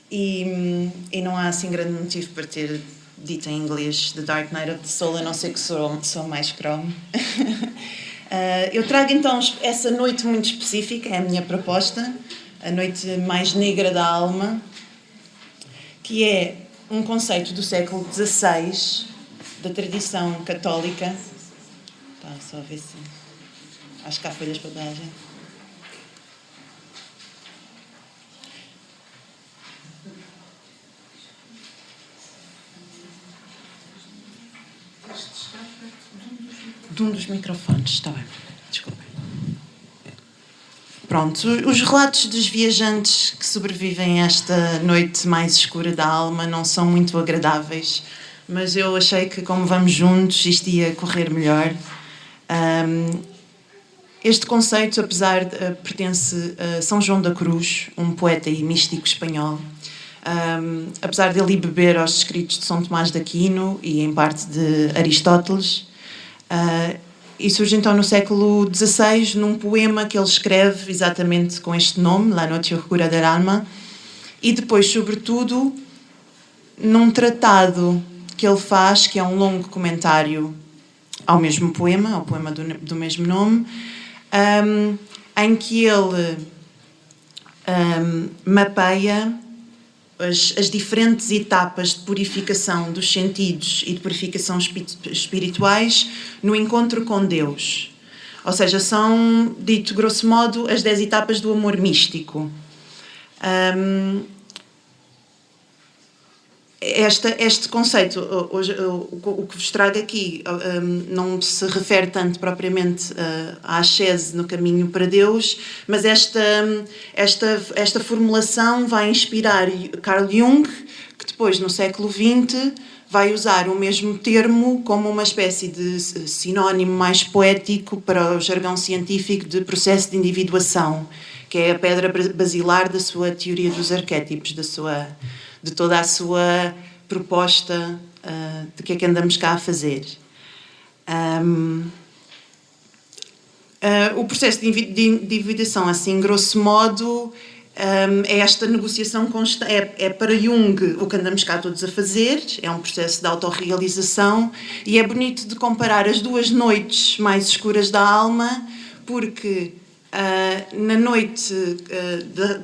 e não há assim grande motivo para ter dito em inglês The Dark Night of the Soul, a não ser que sou mais Chrome. Eu trago então essa noite muito específica, é a minha proposta, a noite mais negra da alma, que é um conceito do século XVI, da tradição católica. Tá, só ver se... Acho que há folhas para dar, gente. De um dos microfones, está bem. Desculpem. Pronto, os relatos dos viajantes que sobrevivem a esta noite mais escura da alma não são muito agradáveis, mas eu achei que, como vamos juntos, isto ia correr melhor. Este conceito, apesar de pertence a São João da Cruz, um poeta e místico espanhol, apesar dele beber aos escritos de São Tomás de Aquino e em parte de Aristóteles, e surge então no século XVI num poema que ele escreve exatamente com este nome, La Noche Oscura del Alma, e depois, sobretudo, num tratado que ele faz, que é um longo comentário ao mesmo poema, ao poema do mesmo nome, em que ele mapeia as diferentes etapas de purificação dos sentidos e de purificação espirituais no encontro com Deus. Ou seja, são, dito grosso modo, as 10 etapas do amor místico. Este conceito, hoje, o que vos trago aqui, não se refere tanto propriamente à ascese no caminho para Deus, mas esta formulação vai inspirar Carl Jung, que depois, no século XX, vai usar o mesmo termo como uma espécie de sinónimo mais poético para o jargão científico de processo de individuação, que é a pedra basilar da sua teoria dos arquétipos, de toda a sua proposta de que é que andamos cá a fazer. O processo de individuação, assim, grosso modo, é esta negociação constante, é para Jung o que andamos cá todos a fazer, é um processo de autorrealização, e é bonito de comparar as 2 noites mais escuras da alma, porque na noite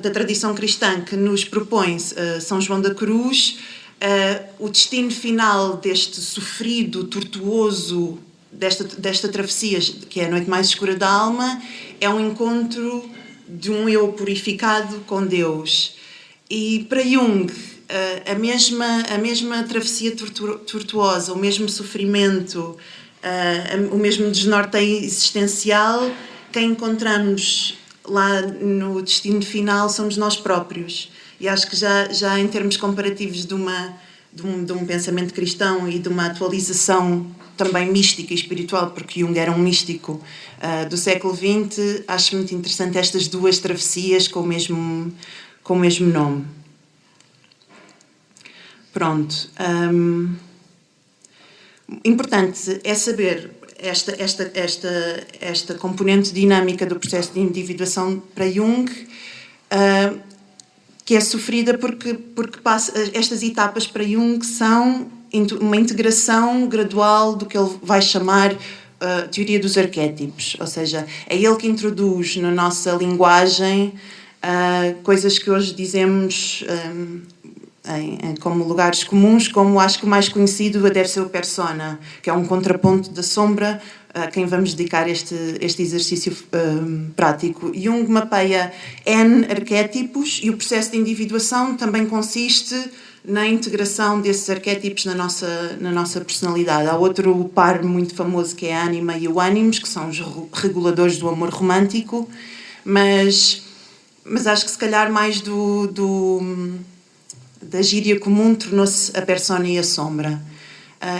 da tradição cristã que nos propõe São João da Cruz, o destino final deste sofrido, tortuoso, desta travessia, que é a noite mais escura da alma, é um encontro de um eu purificado com Deus. E para Jung, a mesma travessia tortuosa, o mesmo sofrimento, o mesmo desnorteio existencial, quem encontramos lá no destino final somos nós próprios. E acho que já em termos comparativos de um pensamento cristão e de uma atualização também mística e espiritual, porque Jung era um místico do século XX, acho muito interessante estas duas travessias com o mesmo nome. Pronto. Importante é saber esta componente dinâmica do processo de individuação para Jung, que é sofrida porque estas etapas para Jung são uma integração gradual do que ele vai chamar teoria dos arquétipos, ou seja, é ele que introduz na nossa linguagem coisas que hoje dizemos como lugares comuns, como acho que o mais conhecido deve ser o persona, que é um contraponto da sombra, a quem vamos dedicar este exercício prático. Jung mapeia N arquétipos e o processo de individuação também consiste na integração desses arquétipos na nossa personalidade. Há outro par muito famoso que é a ânima e o ânimos, que são os reguladores do amor romântico, mas acho que se calhar mais da gíria comum tornou-se a persona e a sombra.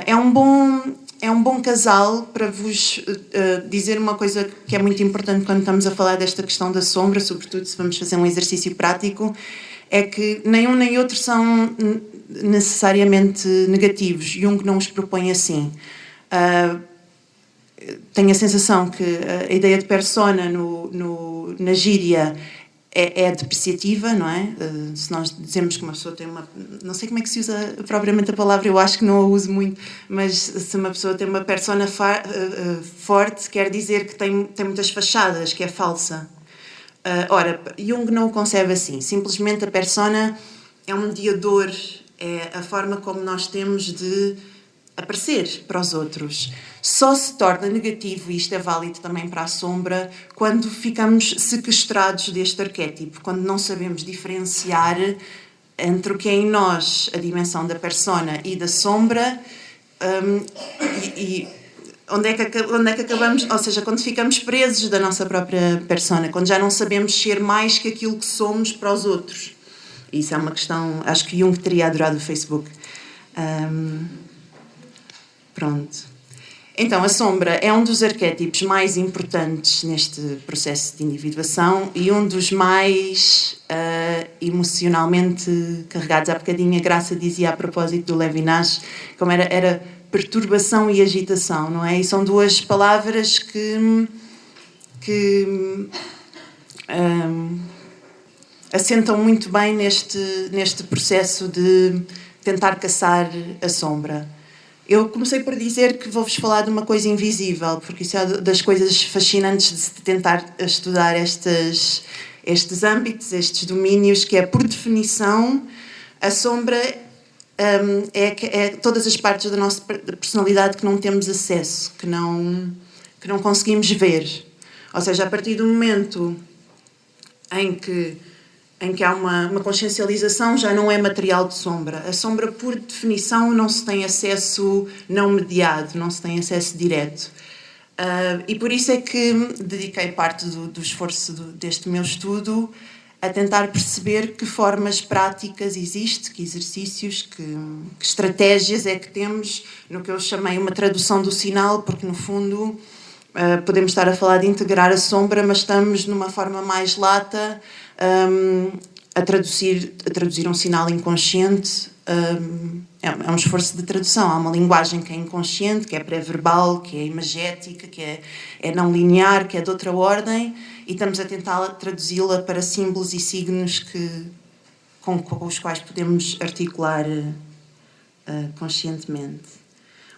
É um bom casal para vos dizer uma coisa que é muito importante quando estamos a falar desta questão da sombra, sobretudo se vamos fazer um exercício prático, é que nem um nem outro são necessariamente negativos. Jung não os propõe assim. Tenho a sensação que a ideia de persona na gíria é depreciativa, não é? Se nós dizemos que uma pessoa tem uma... Não sei como é que se usa propriamente a palavra, eu acho que não a uso muito, mas se uma pessoa tem uma persona forte, quer dizer que tem muitas fachadas, que é falsa. Ora, Jung não o concebe assim. Simplesmente a persona é um mediador, é a forma como nós temos de aparecer para os outros. Só se torna negativo, e isto é válido também para a sombra, quando ficamos sequestrados deste arquétipo, quando não sabemos diferenciar entre o que é em nós a dimensão da persona e da sombra, e onde é que acabamos, ou seja, quando ficamos presos da nossa própria persona, quando já não sabemos ser mais que aquilo que somos para os outros. Isso é uma questão, acho que Jung teria adorado o Facebook. Pronto. Então, a sombra é um dos arquétipos mais importantes neste processo de individuação e um dos mais emocionalmente carregados. Há bocadinho a Graça dizia a propósito do Levinas, como era perturbação e agitação, não é? E são duas palavras que assentam muito bem neste processo de tentar caçar a sombra. Eu comecei por dizer que vou-vos falar de uma coisa invisível, porque isso é das coisas fascinantes de se tentar estudar estes âmbitos, estes domínios, que é, por definição, a sombra é todas as partes da nossa personalidade que não temos acesso, que não conseguimos ver. Ou seja, a partir do momento em que há uma consciencialização, já não é material de sombra. A sombra, por definição, não se tem acesso não mediado, não se tem acesso direto. E por isso é que dediquei parte do esforço deste meu estudo a tentar perceber que formas práticas existem, que exercícios, que estratégias é que temos no que eu chamei uma tradução do sinal, porque, no fundo, podemos estar a falar de integrar a sombra, mas estamos numa forma mais lata, a traduzir um sinal inconsciente. É um esforço de tradução. Há uma linguagem que é inconsciente, que é pré-verbal, que é imagética, que é não linear, que é de outra ordem, e estamos a tentar traduzi-la para símbolos e signos com os quais podemos articular conscientemente.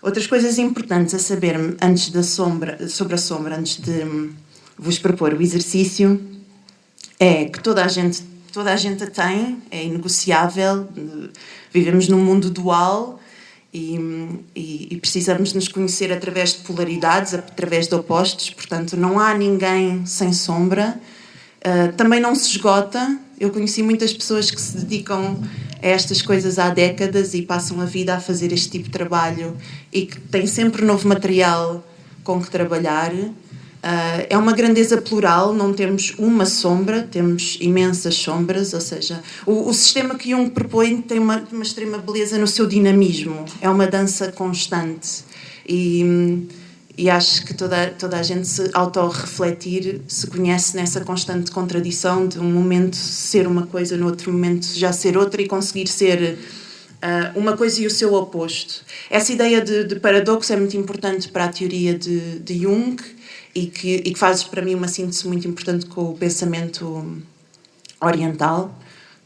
Outras coisas importantes a saber sobre a sombra, antes de vos propor o exercício, é que toda a gente a tem, é inegociável, vivemos num mundo dual e precisamos nos conhecer através de polaridades, através de opostos, portanto não há ninguém sem sombra, também não se esgota. Eu conheci muitas pessoas que se dedicam a estas coisas há décadas e passam a vida a fazer este tipo de trabalho e que têm sempre novo material com que trabalhar. É uma grandeza plural, não temos uma sombra, temos imensas sombras, ou seja, o sistema que Jung propõe tem uma extrema beleza no seu dinamismo, é uma dança constante e acho que toda a gente, se autorrefletir, se conhece nessa constante contradição de um momento ser uma coisa, no outro momento já ser outra e conseguir ser uma coisa e o seu oposto. Essa ideia de paradoxo é muito importante para a teoria de Jung, e que faz para mim uma síntese muito importante com o pensamento oriental,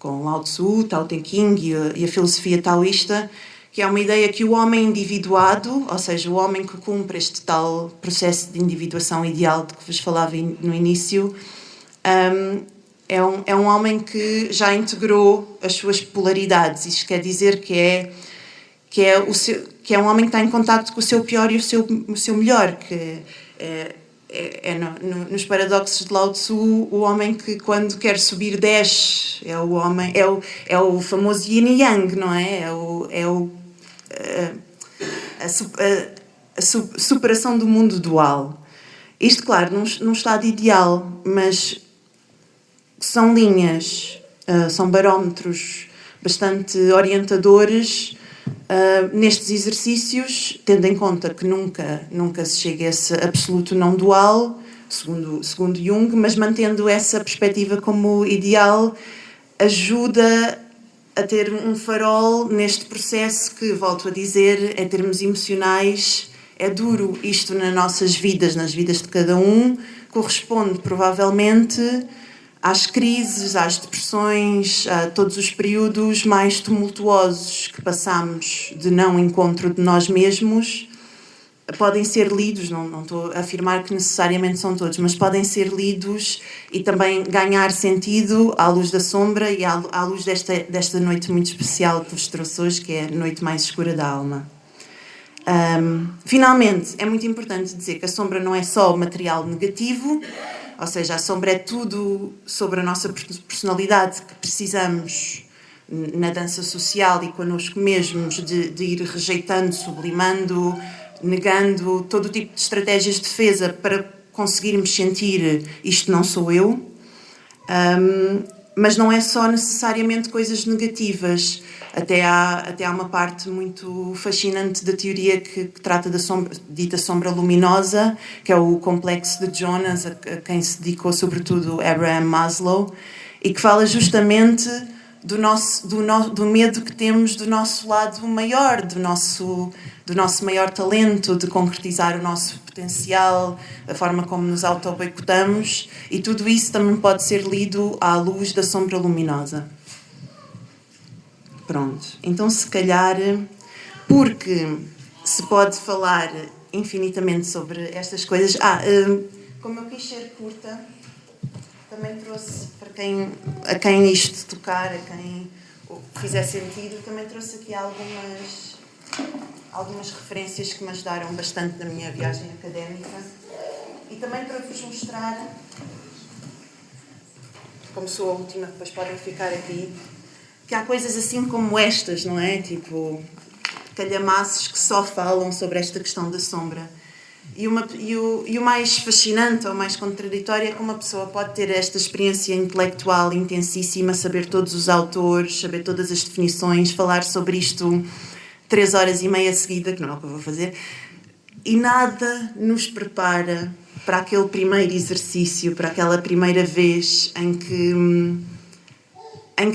com Lao Tzu, Tao Te Ching e a filosofia taoísta, que é uma ideia que o homem individuado, ou seja, o homem que cumpre este tal processo de individuação ideal de que vos falava no início, é um homem que já integrou as suas polaridades. Isto quer dizer que é um homem que está em contacto com o seu pior e o seu melhor, que nos paradoxos de Lao Tzu, o homem que quando quer subir desce, é o famoso yin e yang, não é? A superação do mundo dual. Isto, claro, num estado ideal, mas são linhas, são barómetros bastante orientadores nestes exercícios, tendo em conta que nunca se chega a esse absoluto não dual, segundo Jung, mas mantendo essa perspectiva como ideal, ajuda a ter um farol neste processo que, volto a dizer, em termos emocionais, é duro. Isto nas nossas vidas, nas vidas de cada um, corresponde provavelmente às crises, às depressões, a todos os períodos mais tumultuosos que passamos de não encontro de nós mesmos. Podem ser lidos, não estou a afirmar que necessariamente são todos, mas podem ser lidos e também ganhar sentido à luz da sombra e à luz desta noite muito especial que vos trouxe hoje, que é a noite mais escura da alma. Finalmente, é muito importante dizer que a sombra não é só o material negativo, ou seja, a sombra é tudo sobre a nossa personalidade que precisamos na dança social e connosco mesmos de ir rejeitando, sublimando, negando todo tipo de estratégias de defesa para conseguirmos sentir isto não sou eu. Mas não é só necessariamente coisas negativas. Até há uma parte muito fascinante da teoria que trata da dita sombra luminosa, que é o complexo de Jonas, a quem se dedicou sobretudo Abraham Maslow, e que fala justamente do medo que temos do nosso lado maior, do nosso maior talento, de concretizar o nosso potencial, a forma como nos auto-boicotamos, e tudo isso também pode ser lido à luz da sombra luminosa. Pronto, então se calhar, porque se pode falar infinitamente sobre estas coisas... como eu quis ser curta, também trouxe, a quem isto tocar, a quem fizer sentido, também trouxe aqui algumas referências que me ajudaram bastante na minha viagem académica, e também para vos mostrar, como sou a última, depois podem ficar aqui, que há coisas assim como estas, não é? Tipo, calhamaços que só falam sobre esta questão da sombra. E o mais fascinante ou mais contraditório é que uma pessoa pode ter esta experiência intelectual intensíssima, saber todos os autores, saber todas as definições, falar sobre isto 3 horas e meia seguida, que não é o que eu vou fazer, e nada nos prepara para aquele primeiro exercício, para aquela primeira vez em que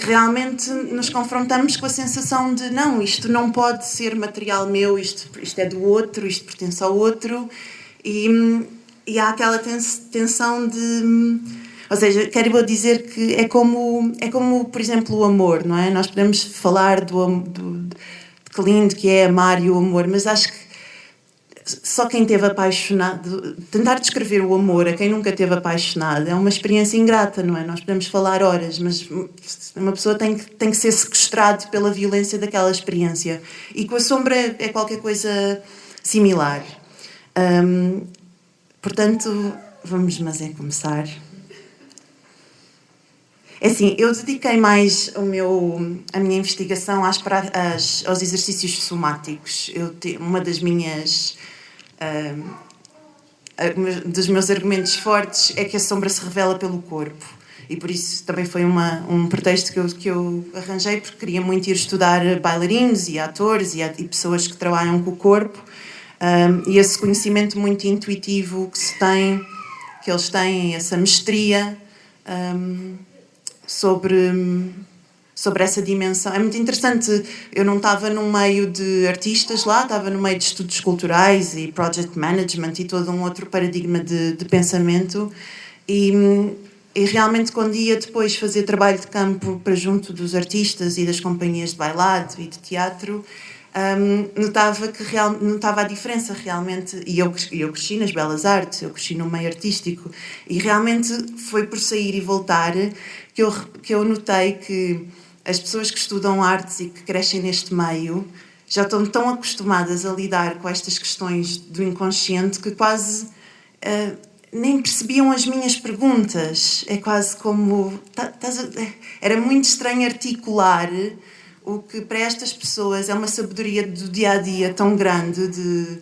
realmente nos confrontamos com a sensação de não, isto não pode ser material meu, isto é do outro, isto pertence ao outro, e há aquela tensão de... Ou seja, quero dizer que é como, por exemplo, o amor, não é? Nós podemos falar de que lindo que é amar e o amor, mas acho que só quem esteve apaixonado... Tentar descrever o amor a quem nunca esteve apaixonado é uma experiência ingrata, não é? Nós podemos falar horas, mas uma pessoa tem que ser sequestrado pela violência daquela experiência. E com a sombra é qualquer coisa similar. Portanto, vamos começar. É assim, eu dediquei mais a minha investigação aos exercícios somáticos. Uma das minhas um dos meus argumentos fortes é que a sombra se revela pelo corpo. E por isso também foi um pretexto que eu arranjei, porque queria muito ir estudar bailarinos e atores e pessoas que trabalham com o corpo. E esse conhecimento muito intuitivo que eles têm, essa mestria sobre essa dimensão. É muito interessante, eu não estava no meio de artistas lá, estava no meio de estudos culturais e project management e todo um outro paradigma de pensamento. E realmente, quando ia depois fazer trabalho de campo para junto dos artistas e das companhias de bailado e de teatro, notava a diferença realmente. E eu cresci nas belas artes, eu cresci no meio artístico, e realmente foi por sair e voltar que eu notei que as pessoas que estudam artes e que crescem neste meio já estão tão acostumadas a lidar com estas questões do inconsciente que quase nem percebiam as minhas perguntas. É quase como... Era muito estranho articular o que para estas pessoas é uma sabedoria do dia-a-dia tão grande de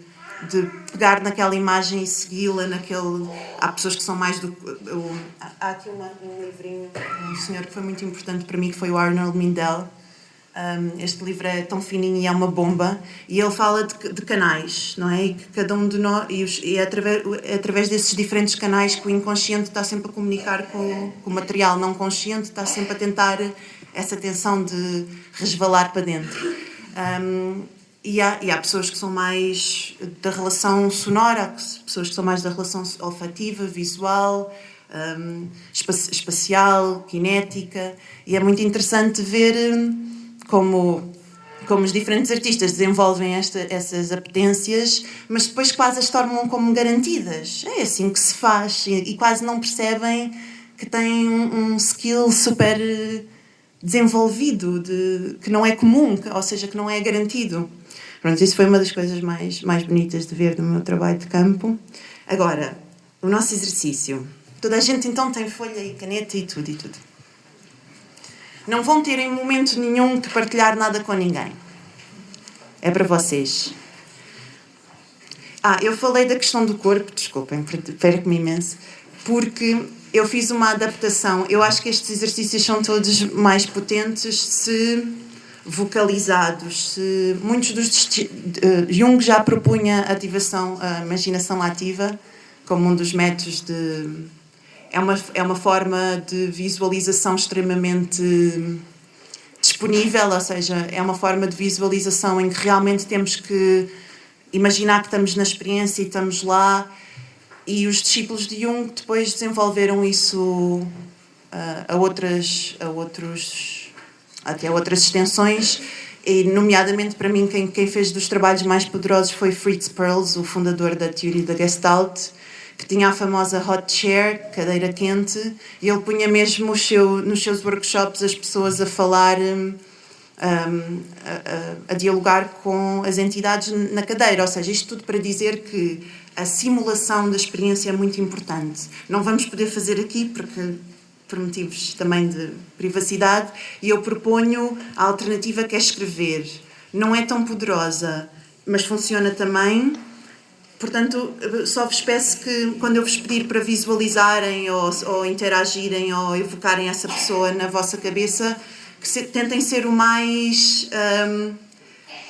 pegar naquela imagem e segui-la naquele... Há pessoas que são mais do... Há aqui um livrinho, um senhor que foi muito importante para mim, que foi o Arnold Mindell. Este livro é tão fininho e é uma bomba, e ele fala de canais, não é? E que cada um de nós, e é através desses diferentes canais que o inconsciente está sempre a comunicar com o material não consciente, está sempre a tentar essa tensão de resvalar para dentro. E há pessoas que são mais da relação sonora, pessoas que são mais da relação olfativa, visual, espacial, cinética, e é muito interessante ver como os diferentes artistas desenvolvem essas apetências, mas depois quase as tornam como garantidas. É assim que se faz, e quase não percebem que têm um skill super desenvolvido, que não é comum, ou seja, que não é garantido. Pronto, isso foi uma das coisas mais bonitas de ver no meu trabalho de campo. Agora, o nosso exercício. Toda a gente então tem folha e caneta e tudo. Não vão ter em momento nenhum que partilhar nada com ninguém. É para vocês. Eu falei da questão do corpo, desculpem, perco-me imenso, porque eu fiz uma adaptação. Eu acho que estes exercícios são todos mais potentes se vocalizados. Muitos Jung já propunha a imaginação ativa como um dos métodos de... É uma forma de visualização extremamente disponível, ou seja, é uma forma de visualização em que realmente temos que imaginar que estamos na experiência e estamos lá, e os discípulos de Jung depois desenvolveram isso até a outras extensões, e nomeadamente para mim quem fez dos trabalhos mais poderosos foi Fritz Perls, o fundador da teoria da Gestalt, que tinha a famosa hot chair, cadeira quente, e ele punha mesmo nos seus workshops as pessoas a falar, a dialogar com as entidades na cadeira. Ou seja, isto tudo para dizer que a simulação da experiência é muito importante. Não vamos poder fazer aqui por motivos também de privacidade, e eu proponho a alternativa que é escrever. Não é tão poderosa, mas funciona também. Portanto, só vos peço que, quando eu vos pedir para visualizarem ou interagirem ou evocarem essa pessoa na vossa cabeça, que tentem ser o mais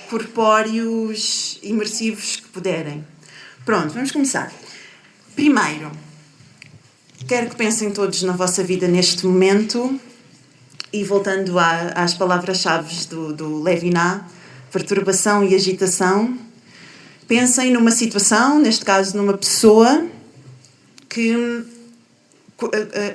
corpóreos, imersivos que puderem. Pronto, vamos começar. Primeiro, quero que pensem todos na vossa vida neste momento, e voltando às palavras-chave do Levinas, perturbação e agitação. Pensem numa situação, neste caso numa pessoa, que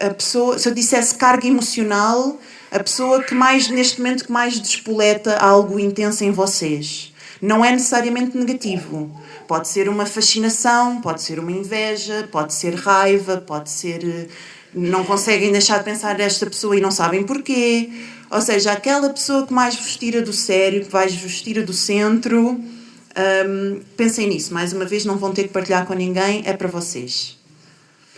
a pessoa, se eu dissesse carga emocional, a pessoa que mais, neste momento, que mais despoleta algo intenso em vocês. Não é necessariamente negativo. Pode ser uma fascinação, pode ser uma inveja, pode ser raiva, pode ser... Não conseguem deixar de pensar nesta pessoa e não sabem porquê. Ou seja, aquela pessoa que mais vos tira do sério, que mais vos tira do centro... pensem nisso, mais uma vez, não vão ter que partilhar com ninguém, é para vocês.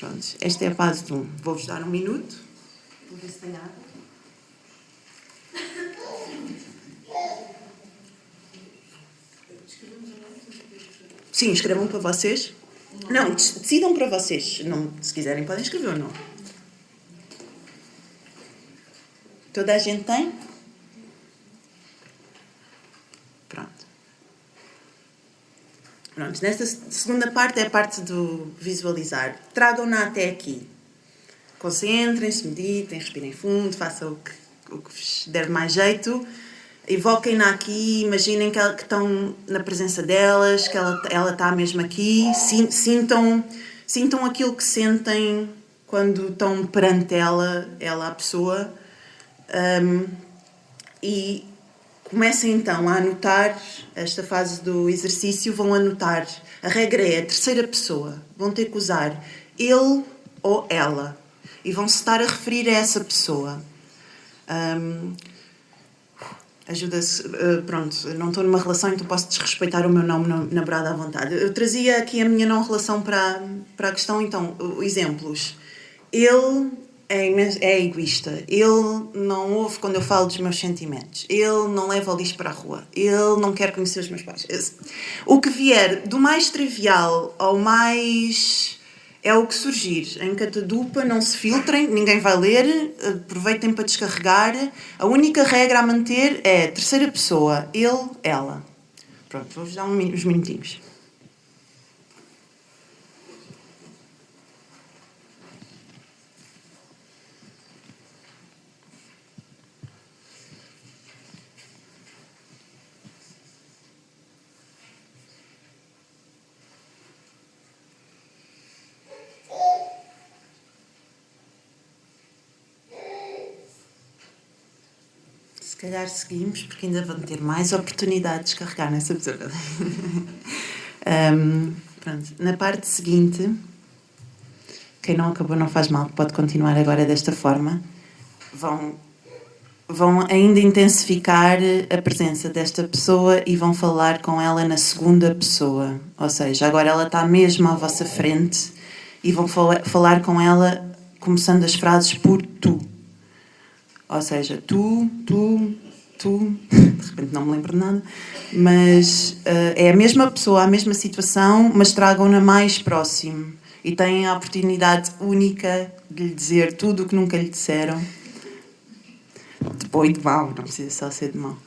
Pronto, esta é a base de um. Vou-vos dar um minuto. Vou ver se tem água. Sim, escrevam para vocês. Não, decidam para vocês. Não, se quiserem podem escrever ou não. Toda a gente tem? Pronto. Pronto, nesta segunda parte é a parte do visualizar. Tragam-na até aqui. Concentrem-se, meditem, respirem fundo, façam o que vos der mais jeito. Evoquem-na aqui, imaginem que estão na presença delas, que ela está mesmo aqui. Sintam aquilo que sentem quando estão perante ela a pessoa. E comecem então a anotar, esta fase do exercício, vão anotar. A regra é a terceira pessoa. Vão ter que usar ele ou ela. E vão-se estar a referir a essa pessoa. Ajuda-se, pronto, não estou numa relação, então posso desrespeitar o meu nome na brada à vontade. Eu trazia aqui a minha não relação para a questão, então, exemplos. Ele é egoísta, ele não ouve quando eu falo dos meus sentimentos, ele não leva o lixo para a rua, ele não quer conhecer os meus pais. O que vier do mais trivial ao mais... É o que surgir. Em catadupa, não se filtrem, ninguém vai ler, aproveitem para descarregar. A única regra a manter é terceira pessoa, ele, ela. Pronto, vou-vos dar uns minutinhos. Se calhar seguimos, porque ainda vão ter mais oportunidade de descarregar nessa pessoa. Pronto. Na parte seguinte, quem não acabou não faz mal, pode continuar agora desta forma. Vão ainda intensificar a presença desta pessoa e vão falar com ela na segunda pessoa. Ou seja, agora ela está mesmo à vossa frente e vão falar com ela começando as frases por tu. Ou seja, tu, de repente não me lembro de nada, mas é a mesma pessoa, a mesma situação, mas tragam-na mais próximo e têm a oportunidade única de lhe dizer tudo o que nunca lhe disseram. De bom e de mau, não precisa só ser de mau.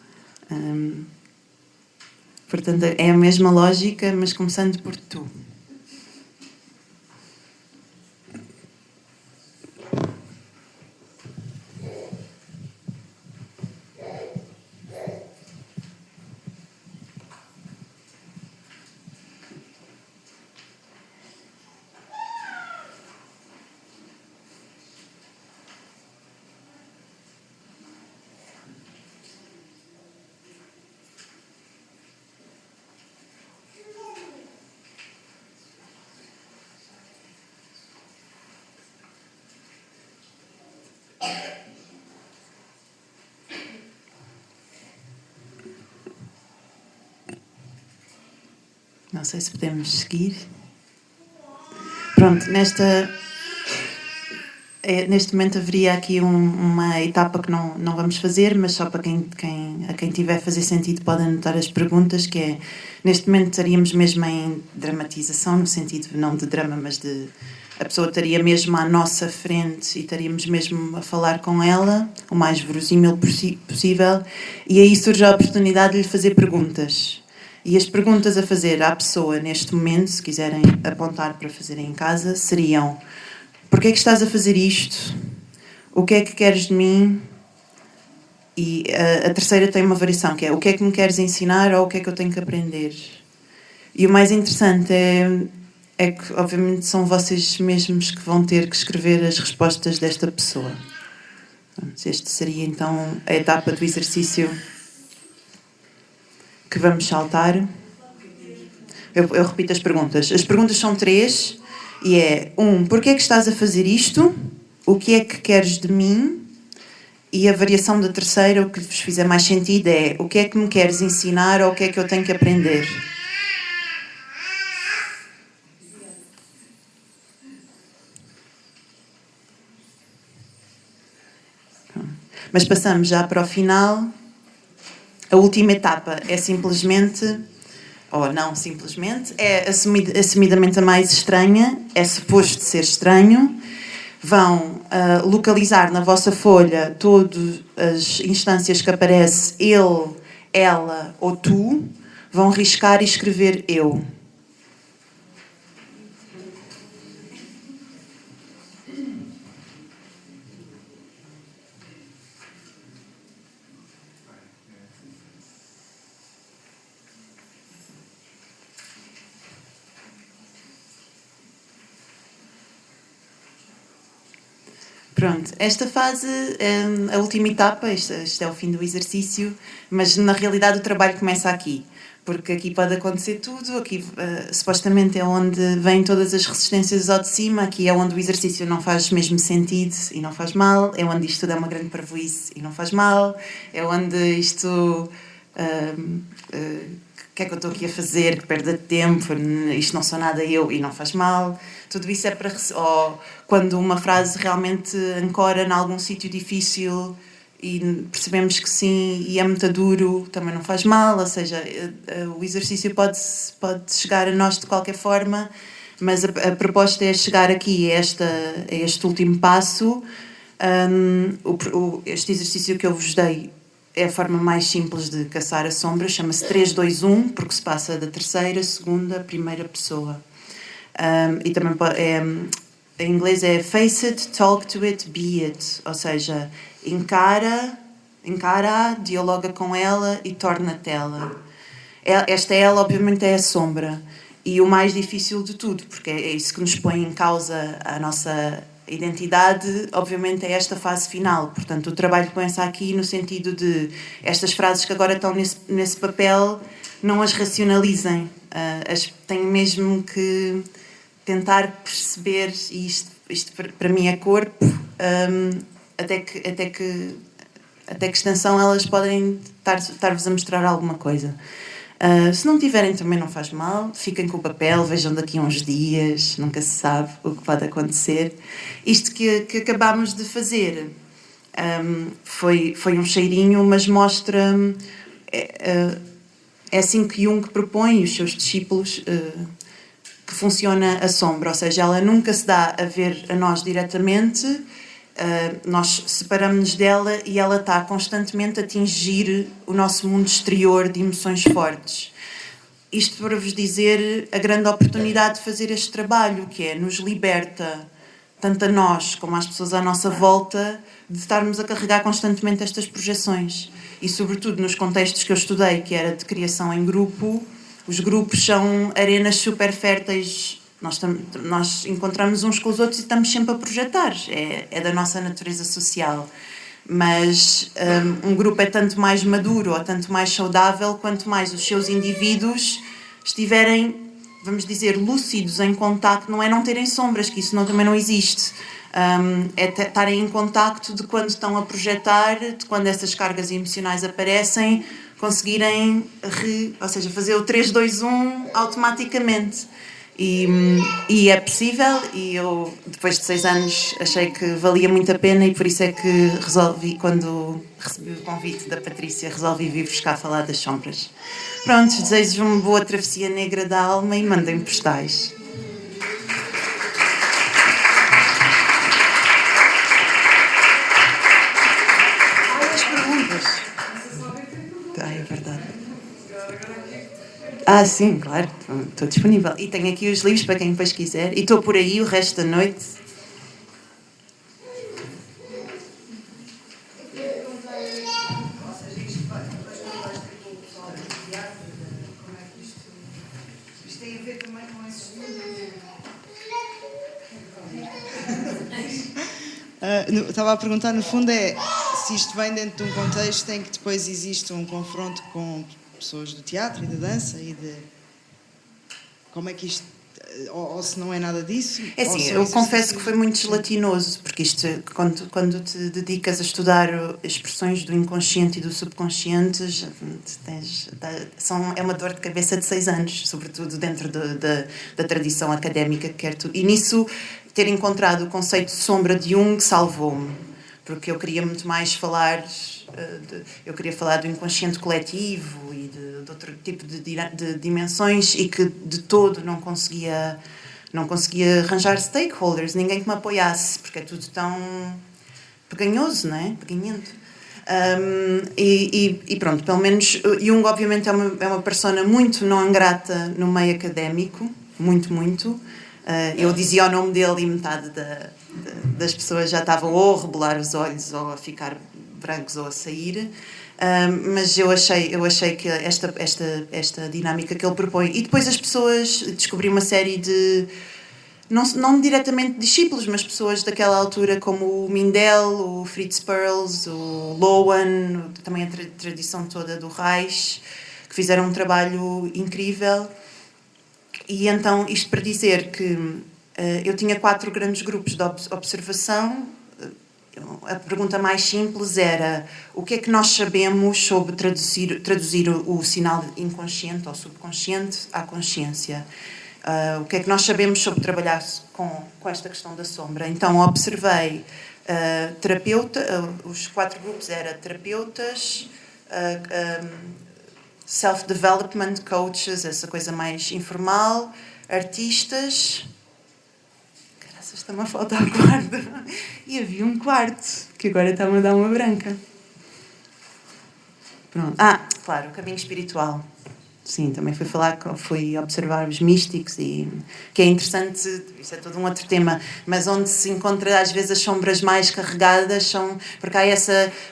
Portanto, é a mesma lógica, mas começando por tu. Não sei se podemos seguir. Pronto, neste momento haveria aqui uma etapa que não vamos fazer, mas só para quem tiver a fazer sentido pode anotar as perguntas, que é, neste momento estaríamos mesmo em dramatização, no sentido não de drama, mas de... A pessoa estaria mesmo à nossa frente e estaríamos mesmo a falar com ela, o mais verosímil possível, e aí surge a oportunidade de lhe fazer perguntas. E as perguntas a fazer à pessoa neste momento, se quiserem apontar para fazerem em casa, seriam: porquê é que estás a fazer isto? O que é que queres de mim? E a terceira tem uma variação, que é: o que é que me queres ensinar ou o que é que eu tenho que aprender? E o mais interessante é que, obviamente, são vocês mesmos que vão ter que escrever as respostas desta pessoa. Este seria, então, a etapa do exercício que vamos saltar. Eu repito as perguntas. As perguntas são 3 e é: 1. Porquê é que estás a fazer isto? O que é que queres de mim? E a variação da terceira, o que vos fizer mais sentido, é: o que é que me queres ensinar ou o que é que eu tenho que aprender? Mas passamos já para o final. A última etapa é simplesmente ou não simplesmente, é assumidamente a mais estranha, é suposto ser estranho. Vão localizar na vossa folha todas as instâncias que aparece ele, ela ou tu. Vão riscar e escrever eu. Pronto, esta fase é a última etapa, este é o fim do exercício, mas na realidade o trabalho começa aqui, porque aqui pode acontecer tudo, aqui supostamente é onde vêm todas as resistências ao de cima, aqui é onde o exercício não faz mesmo sentido e não faz mal, é onde isto tudo é uma grande parvoíce e não faz mal, é onde isto... que é que eu estou aqui a fazer, que perda de tempo, isto não sou nada eu e não faz mal. Tudo isso é para... Ou quando uma frase realmente ancora em algum sítio difícil e percebemos que sim e é muito duro, também não faz mal. Ou seja, o exercício pode chegar a nós de qualquer forma, mas a proposta é chegar aqui a este último passo. Este exercício que eu vos dei é a forma mais simples de caçar a sombra, chama-se 3-2-1, porque se passa da terceira, segunda, primeira pessoa. E também em inglês é face it, talk to it, be it, ou seja, encara, dialoga com ela e torna-te ela. Esta ela, obviamente, é a sombra. E o mais difícil de tudo, porque é isso que nos põe em causa a nossa identidade, obviamente, é esta fase final. Portanto, o trabalho começa aqui no sentido de estas frases que agora estão nesse papel, não as racionalizem. Tenho mesmo que tentar perceber, e isto para mim é corpo, até que extensão elas podem estar-vos a mostrar alguma coisa. Se não tiverem, também não faz mal, fiquem com o papel, vejam daqui a uns dias, nunca se sabe o que pode acontecer. Isto que acabámos de fazer foi um cheirinho, mas mostra... É assim que Jung propõe os seus discípulos que funciona a sombra, ou seja, ela nunca se dá a ver a nós diretamente, nós separamos-nos dela e ela está constantemente a atingir o nosso mundo exterior de emoções fortes. Isto para vos dizer a grande oportunidade de fazer este trabalho, que é nos liberta, tanto a nós como às pessoas à nossa volta, de estarmos a carregar constantemente estas projeções. E sobretudo nos contextos que eu estudei, que era de criação em grupo, os grupos são arenas super férteis. Nós encontramos uns com os outros e estamos sempre a projetar. É da nossa natureza social. Mas um grupo é tanto mais maduro ou tanto mais saudável quanto mais os seus indivíduos estiverem, vamos dizer, lúcidos, em contacto. Não é não terem sombras, que isso também não existe. É estarem em contacto de quando estão a projetar, de quando essas cargas emocionais aparecem, conseguirem ou seja, fazer o 3-2-1 automaticamente. E é possível, e eu, depois de 6 anos, achei que valia muito a pena e por isso é que resolvi, quando recebi o convite da Patrícia, resolvi vir buscar falar das sombras. Pronto, desejo uma boa travessia negra da alma e mandem postais. As perguntas. É verdade. Sim, claro, estou disponível. E tenho aqui os livros para quem depois quiser. E estou por aí o resto da noite. Isto tem a ver também com esse estudo. Estava a perguntar, no fundo, se isto vem dentro de um contexto em que depois existe um confronto com pessoas do teatro e da dança e de... Como é que isto... Ou se não é nada disso? É assim, eu confesso que foi muito gelatinoso, porque isto, quando te dedicas a estudar expressões do inconsciente e do subconsciente, é uma dor de cabeça de 6 anos, sobretudo dentro da tradição académica que quer tudo. E nisso, ter encontrado o conceito de sombra de Jung salvou-me. porque eu queria muito mais falar, eu queria falar do inconsciente coletivo e de outro tipo de dimensões, e que de todo não conseguia arranjar stakeholders, ninguém que me apoiasse, porque é tudo tão peganhoso, não é? Peganhento. E pronto, pelo menos Jung obviamente é uma persona muito não grata no meio académico, muito. Eu dizia o nome dele e metade das pessoas já estavam ou a rebolar os olhos ou a ficar brancos ou a sair. Mas eu achei que esta dinâmica que ele propõe, e depois as pessoas, descobri uma série de, não diretamente discípulos, mas pessoas daquela altura como o Mindel, o Fritz Perls, o Lowen, também a tradição toda do Reich, que fizeram um trabalho incrível. E então, isto para dizer que eu tinha 4 grandes grupos de observação. A pergunta mais simples era: o que é que nós sabemos sobre traduzir o sinal inconsciente ou subconsciente à consciência? O que é que nós sabemos sobre trabalhar com esta questão da sombra? Então observei os 4 grupos eram terapeutas, self-development coaches, essa coisa mais informal, artistas. Caraças, está-me a faltar o quarto. E havia um quarto, que agora está-me a dar uma branca. Pronto. Claro, o caminho espiritual. Sim, também fui observar os místicos, e que é interessante, isso é todo um outro tema, mas onde se encontra às vezes as sombras mais carregadas são, porque há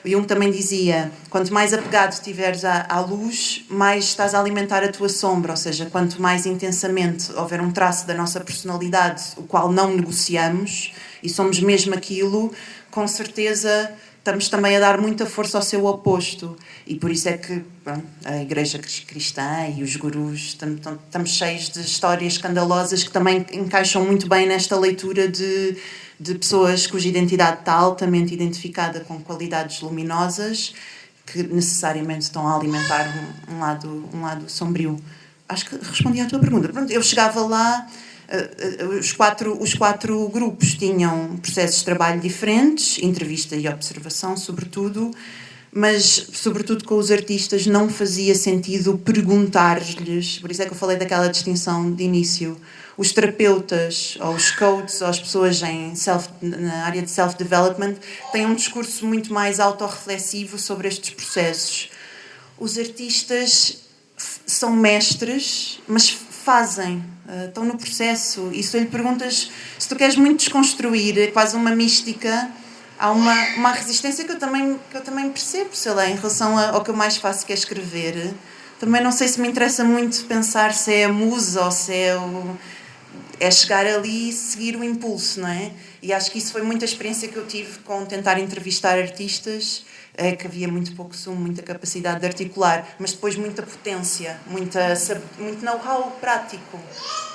o Jung também dizia, quanto mais apegado estiveres à luz, mais estás a alimentar a tua sombra, ou seja, quanto mais intensamente houver um traço da nossa personalidade, o qual não negociamos, e somos mesmo aquilo, com certeza estamos também a dar muita força ao seu oposto. E por isso é que a Igreja Cristã e os gurus estamos cheios de histórias escandalosas que também encaixam muito bem nesta leitura de pessoas cuja identidade está altamente identificada com qualidades luminosas que necessariamente estão a alimentar um lado sombrio. Acho que respondi à tua pergunta. Pronto, eu chegava lá. Os quatro grupos tinham processos de trabalho diferentes, entrevista e observação, sobretudo, mas, sobretudo com os artistas, não fazia sentido perguntar-lhes, por isso é que eu falei daquela distinção de início. Os terapeutas, ou os coaches, ou as pessoas na área de self-development, têm um discurso muito mais autorreflexivo sobre estes processos. Os artistas são mestres, mas fazem, estão no processo, e se tu lhe perguntas, se tu queres muito desconstruir, é quase uma mística, há uma resistência que eu também percebo, sei lá, em relação ao que eu mais faço, que é escrever. Também não sei se me interessa muito pensar se é a musa ou se é chegar ali e seguir o impulso, não é? E acho que isso foi muita experiência que eu tive com tentar entrevistar artistas, que havia muito pouco sumo, muita capacidade de articular, mas depois muita potência, muito know-how prático,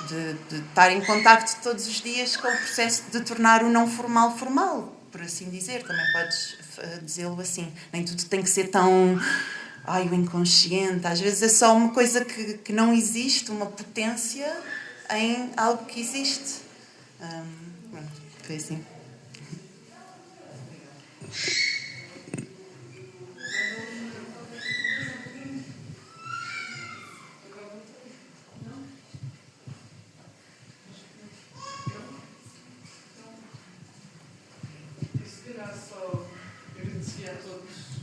de estar em contacto todos os dias com o processo de tornar o não formal formal, por assim dizer, também podes dizê-lo assim. Nem tudo tem que ser tão... o inconsciente, às vezes é só uma coisa que não existe, uma potência em algo que existe. Foi assim. Só agradecer a todos